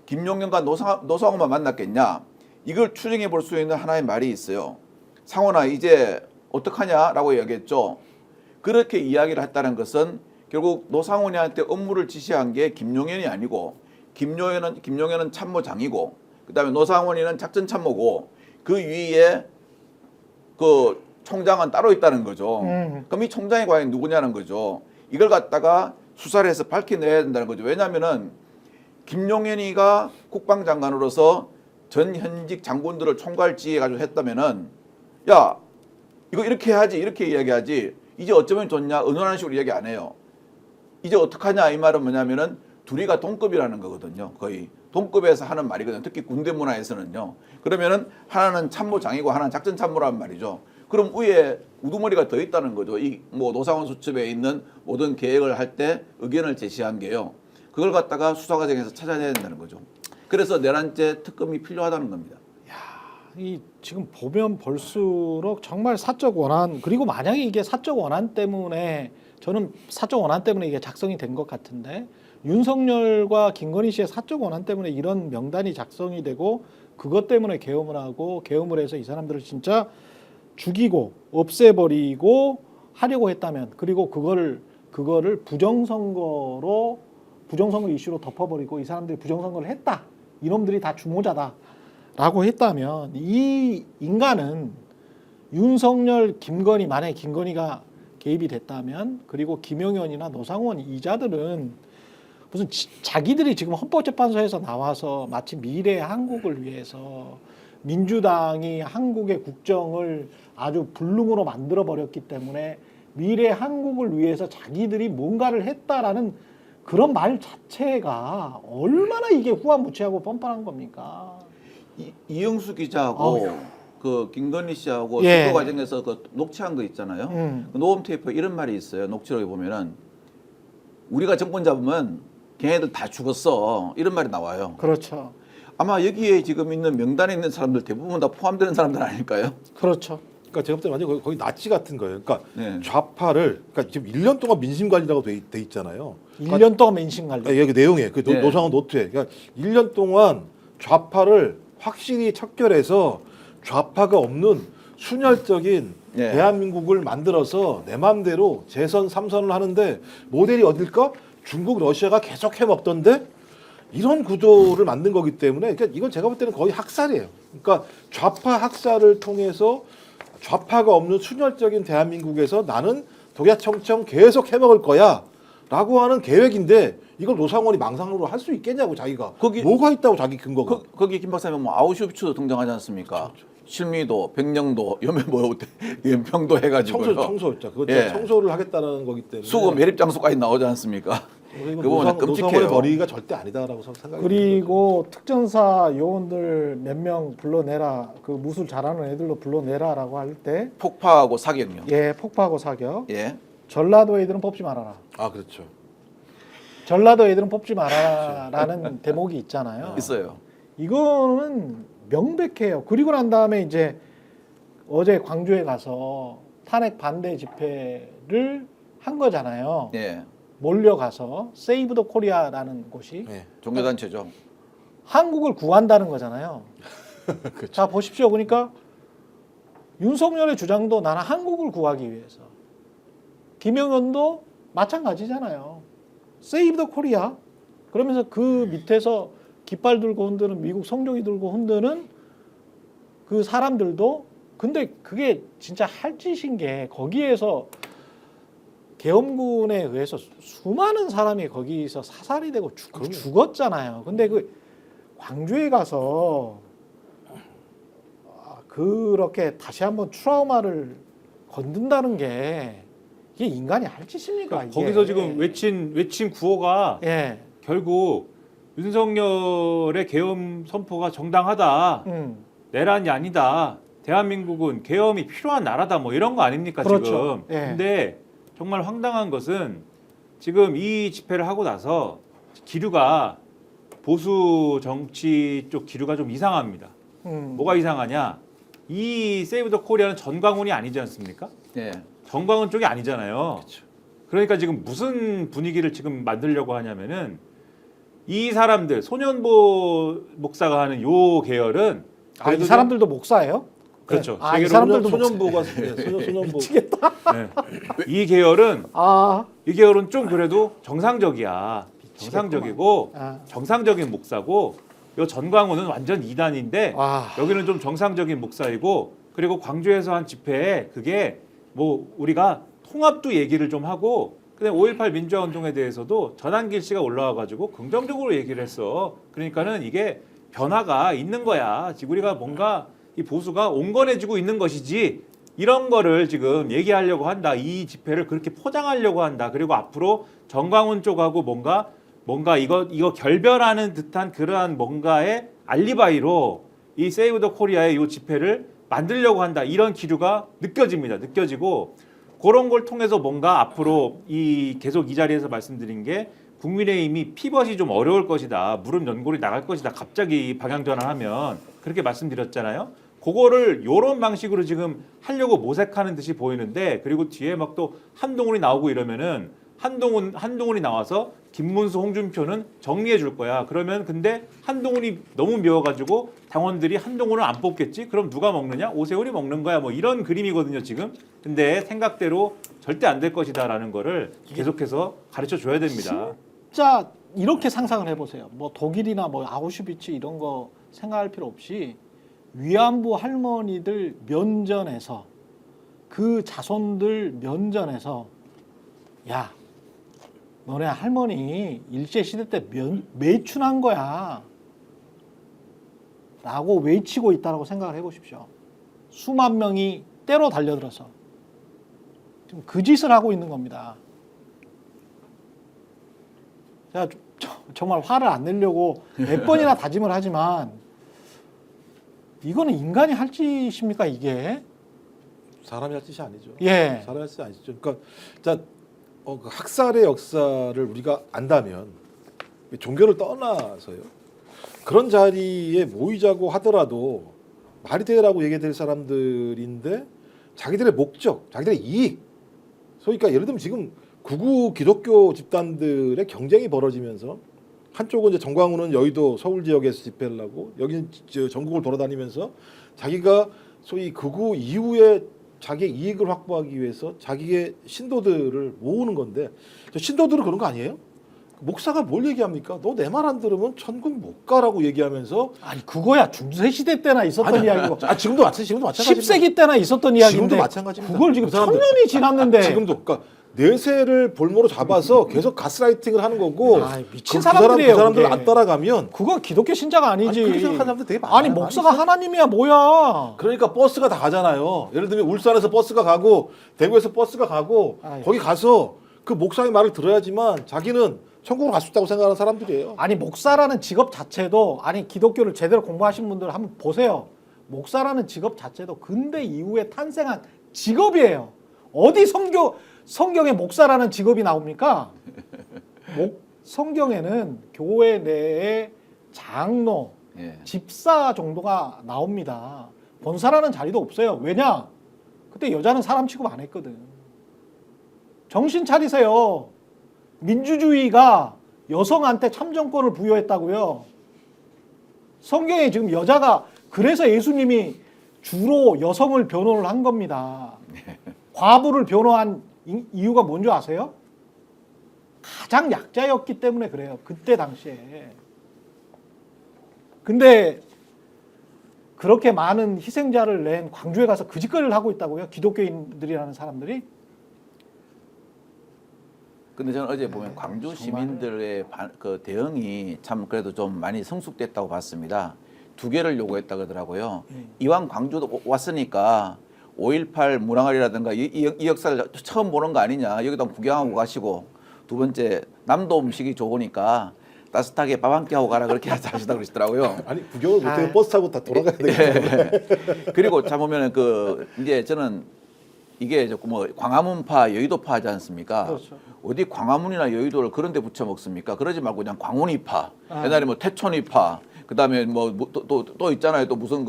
김용현과 노상원만 만났겠냐? 이걸 추정해 볼 수 있는 하나의 말이 있어요. 상원아 이제 어떡하냐라고 이야기했죠. 그렇게 이야기를 했다는 것은 결국 노상원이한테 업무를 지시한 게 김용현이 아니고 김용현은 참모장이고 그다음에 노상원이는 작전참모고 그 위에 그 총장은 따로 있다는 거죠. 그럼 이 총장이 과연 누구냐는 거죠. 이걸 갖다가 수사를 해서 밝혀내야 된다는 거죠. 왜냐하면은 김용현이가 국방장관으로서 전 현직 장군들을 총괄지휘해 가지고 했다면은 야 이거 이렇게 해야지 이렇게 이야기하지 이제 어쩌면 좋냐 은원하는 식으로 이야기 안 해요. 이제 어떡하냐 이 말은 뭐냐면은 둘이가 동급이라는 거거든요. 거의 동급에서 하는 말이거든요. 특히 군대 문화에서는요. 그러면은 하나는 참모장이고 하나는 작전참모란 말이죠. 그럼 위에 우두머리가 더 있다는 거죠. 이 뭐 노상원 수첩에 있는 모든 계획을 할 때 의견을 제시한 게요. 그걸 갖다가 수사 과정에서 찾아내야 된다는 거죠. 그래서 내란죄 특검이 필요하다는 겁니다. 이 지금 보면 볼수록 정말 사적 원한, 그리고 만약에 이게 사적 원한 때문에, 저는 사적 원한 때문에 이게 작성이 된 것 같은데, 윤석열과 김건희 씨의 사적 원한 때문에 이런 명단이 작성이 되고 그것 때문에 계엄을 하고 계엄을 해서 이 사람들을 진짜 죽이고 없애버리고 하려고 했다면, 그리고 그거를 부정선거 이슈로 덮어버리고 이 사람들이 부정선거를 했다, 이놈들이 다 주모자다라고 했다면, 이 인간은 윤석열, 김건희, 만약에 김건희가 개입이 됐다면, 그리고 김용현이나 노상원 이자들은 무슨 자기들이 지금 헌법재판소에서 나와서 마치 미래 한국을 위해서 민주당이 한국의 국정을 아주 불능으로 만들어 버렸기 때문에 미래 한국을 위해서 자기들이 뭔가를 했다라는 그런 말 자체가 얼마나 이게 후한무치하고 뻔뻔한 겁니까? 이영수 기자하고 그 김건희 씨하고 예. 선거 과정에서 그 녹취한 거 있잖아요. 그 녹음 테이프에 이런 말이 있어요. 녹취록에 보면은 우리가 정권 잡으면 걔네들 다 죽었어. 이런 말이 나와요. 그렇죠. 아마 여기에 지금 있는 명단에 있는 사람들 대부분 다 포함되는 사람들 아닐까요? 그렇죠. 그러니까 제가 볼 때 완전 거의 나치 같은 거예요. 그러니까 네. 좌파를 그러니까 지금 1년 동안 민심 관리라고 돼 있잖아요. 1년 동안 민심 관리. 아, 여기 내용에 그 네. 노상원 노트에 그러니까 1년 동안 좌파를 확실히 척결해서 좌파가 없는 순혈적인 네. 대한민국을 만들어서 내 마음대로 재선 3선을 하는데 모델이 어딜까? 중국, 러시아가 계속 해먹던데 이런 구조를 만든 거기 때문에 그러니까 이건 제가 볼 때는 거의 학살이에요. 그러니까 좌파 학살을 통해서 좌파가 없는 순혈적인 대한민국에서 나는 독야청청 계속 해먹을 거야 라고 하는 계획인데 이걸 노상원이 망상으로 할 수 있겠냐고 자기가. 거기- 뭐가 있다고 자기 근거가. 거기 김 박사님 뭐 아우슈비츠도 등장하지 않습니까? 실미도, 백령도, 연평도 해가지고요. 청소였죠. 그거 예. 청소를 하겠다는 거기 때문에. 수거 매립 장소까지 나오지 않습니까? 그리고 그 부분은 노상원의 끔찍해요. 머리가 절대 아니다라고 생각이 그리고 특전사 요원들 몇 명 불러내라. 그 무술 잘하는 애들로 불러내라라고 할 때 폭파하고 사격요. 예, 폭파하고 사격. 예. 전라도 애들은 뽑지 말아라. 아 그렇죠. 전라도 애들은 뽑지 말아라라는 대목이 있잖아요. 있어요. 이거는 명백해요. 그리고 난 다음에 이제 어제 광주에 가서 탄핵 반대 집회를 한 거잖아요. 예. 몰려가서 세이브 더 코리아라는 곳이 네. 종교단체죠. 한국을 구한다는 거잖아요. 그렇죠. 자 보십시오. 그러니까 윤석열의 주장도 나는 한국을 구하기 위해서. 김영현도 마찬가지잖아요. 세이브 더 코리아. 그러면서 그 밑에서 깃발 들고 흔드는 미국 성종이 들고 흔드는 그 사람들도 근데 그게 진짜 할 짓인 게 거기에서 계엄군에 의해서 수많은 사람이 거기서 사살이 되고 죽었잖아요. 근데 그 광주에 가서 그렇게 다시 한번 트라우마를 건든다는 게 이게 인간이 할 짓입니까? 그러니까 이게. 거기서 지금 외친 구호가 예, 결국 윤석열의 계엄 선포가 정당하다. 내란이 아니다. 대한민국은 계엄이 필요한 나라다. 뭐 이런 거 아닙니까 그렇죠. 지금. 예. 근데 정말 황당한 것은 지금 이 집회를 하고 나서 기류가 보수 정치 쪽 기류가 좀 이상합니다. 뭐가 이상하냐? 이 세이브 더 코리아는 전광훈이 아니지 않습니까? 예. 정광훈 쪽이 아니잖아요. 그러니까 지금 무슨 분위기를 지금 만들려고 하냐면은 이 사람들 소년보 목사가 하는 요 계열은 아, 이 사람들도 목사예요? 그렇죠. 아, 이 세계로 사람들도 소년보가 소년보. 미치겠다. 네. 이 계열은 아, 좀 그래도 정상적이야. 정상적이고 아. 정상적인 목사고 요 전광훈은 완전 이단인데 아. 여기는 좀 정상적인 목사이고 그리고 광주에서 한 집회에 그게 뭐 우리가 통합도 얘기를 좀 하고 근데 5.18 민주화 운동에 대해서도 전한길 씨가 올라와 가지고 긍정적으로 얘기를 했어. 그러니까는 이게 변화가 있는 거야. 지금 우리가 뭔가 이 보수가 온건해지고 있는 것이지 이런 거를 지금 얘기하려고 한다. 이 집회를 그렇게 포장하려고 한다. 그리고 앞으로 정광훈 쪽하고 뭔가 이거 결별하는 듯한 그러한 뭔가의 알리바이로 이 세이브 더 코리아의 이 집회를 만들려고 한다. 이런 기류가 느껴집니다. 느껴지고 그런 걸 통해서 뭔가 앞으로 계속 이 자리에서 말씀드린 게 국민의힘이 피벗이 좀 어려울 것이다. 무릎 연골이 나갈 것이다. 갑자기 방향 전환하면 그렇게 말씀드렸잖아요. 그거를 요런 방식으로 지금 하려고 모색하는 듯이 보이는데 그리고 뒤에 막 또 한동훈이 나오고 이러면은 한동훈이 나와서 김문수, 홍준표는 정리해 줄 거야. 그러면 근데 한동훈이 너무 미워가지고 당원들이 한동훈을 안 뽑겠지? 그럼 누가 먹느냐? 오세훈이 먹는 거야. 뭐 이런 그림이거든요 지금. 근데 생각대로 절대 안 될 것이다라는 거를 계속해서 가르쳐 줘야 됩니다. 진짜 이렇게 상상을 해보세요. 뭐 독일이나 뭐 아우슈비츠 이런 거 생각할 필요 없이 위안부 할머니들 면전에서 그 자손들 면전에서 야 너네 할머니 일제시대 때 매춘한 거야 라고 외치고 있다고 생각을 해보십시오. 수만 명이 때로 달려들어서 지금 그 짓을 하고 있는 겁니다. 제가 정말 화를 안 내려고 몇 번이나 다짐을 하지만 이거는 인간이 할 짓입니까 이게? 사람이 할 짓이 아니죠. 예. 사람이 할 짓이 아니죠. 그러니까 자, 그 학살의 역사를 우리가 안다면 종교를 떠나서요. 그런 자리에 모이자고 하더라도 말이 되라고 얘기될 사람들인데 자기들의 목적, 자기들의 이익. 소위 그러니까 예를 들면 지금 극우 기독교 집단들의 경쟁이 벌어지면서 한쪽은 이제 정광훈은 여의도 서울 지역에서 집회를 하고 여기는 전국을 돌아다니면서 자기가 소위 극우 이후에 자기의 이익을 확보하기 위해서 자기의 신도들을 모으는 건데 신도들은 그런 거 아니에요? 목사가 뭘 얘기합니까? 너 내 말 안 들으면 천국 못 가라고 얘기하면서 아니 그거야 중세 시대 때나 있었던 이야기고. 지금도 마찬가지입니다. 10세기 때나 있었던 이야기인데. 지금도 마찬가지입니다. 그걸 지금 그 사람들- 1000년이 지났는데. 지금도 그러니까 내세를 볼모로 잡아서 계속 가스라이팅을 하는 거고 아이, 미친 그 사람들이에요, 그 사람들 그게. 안 따라가면 그거 기독교 신자가 아니지. 아니, 그렇게 생각하는 사람들 되게 많아요. 아니 목사가 하나님이야 뭐야. 그러니까 버스가 다 가잖아요. 예를 들면 울산에서 버스가 가고 대구에서 버스가 가고 아이고. 거기 가서 그 목사의 말을 들어야지만 자기는 천국으로 갈 수 있다고 생각하는 사람들이에요. 아니 목사라는 직업 자체도 아니 기독교를 제대로 공부하신 분들 한번 보세요. 목사라는 직업 자체도 근대 이후에 탄생한 직업이에요. 어디 성경에 목사라는 직업이 나옵니까? 성경에는 교회 내에 장로, 예. 집사 정도가 나옵니다. 권사라는 자리도 없어요. 왜냐? 그때 여자는 사람 취급 안 했거든. 정신 차리세요. 민주주의가 여성한테 참정권을 부여했다고요. 성경에 지금 여자가 그래서 예수님이 주로 여성을 변호를 한 겁니다. 과부를 변호한 이유가 뭔지 아세요? 가장 약자였기 때문에 그래요. 그때 당시에. 근데 그렇게 많은 희생자를 낸 광주에 가서 그 짓거리를 하고 있다고요? 기독교인들이라는 사람들이? 근데 저는 어제 보면 광주 시민들의 그 대응이 참 그래도 좀 많이 성숙됐다고 봤습니다. 두 개를 요구했다 그러더라고요. 이왕 광주도 왔으니까 5.18 무랑아리라든가 이 역사를 처음 보는 거 아니냐. 여기도 한번 구경하고 가시고. 두 번째 남도 음식이 좋으니까 따뜻하게 밥 한 끼 하고 가라 그렇게 하시다 그러시더라고요. 아니 구경을 못해요. 버스 타고 다 돌아가야 되겠네. 그리고 참 보면은 그 이제 저는 이게 뭐 광화문파, 여의도파 하지 않습니까? 그렇죠. 어디 광화문이나 여의도를 그런 데 붙여 먹습니까? 그러지 말고 그냥 광운이파. 옛날에 뭐 태촌이파. 그다음에 뭐 또 있잖아요. 또 무슨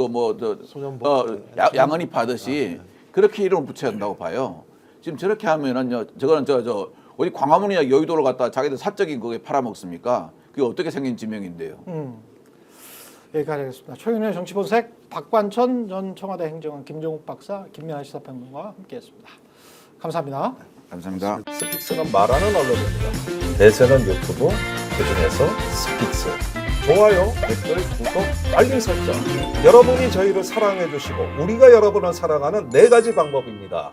소년법. 양언이파 하듯이 그렇게 이름을 붙여야 한다고 봐요. 지금 저렇게 하면은요. 저거는 저 어디 광화문이나 여의도를 갖다 자기들 사적인 거에 팔아먹습니까? 그게 어떻게 생긴 지명인데요. 여기까지 하겠습니다. 최근의 정치본색 박관천 전 청와대 행정관, 김종욱 박사, 김민하 시사평론가와 함께했습니다. 감사합니다. 감사합니다. 스픽스는 말하는 언론입니다. 대세는 유튜브, 그중에서 스픽스. 좋아요, 댓글, 구독, 알림 설정. 여러분이 저희를 사랑해 주시고 우리가 여러분을 사랑하는 4가지 방법입니다.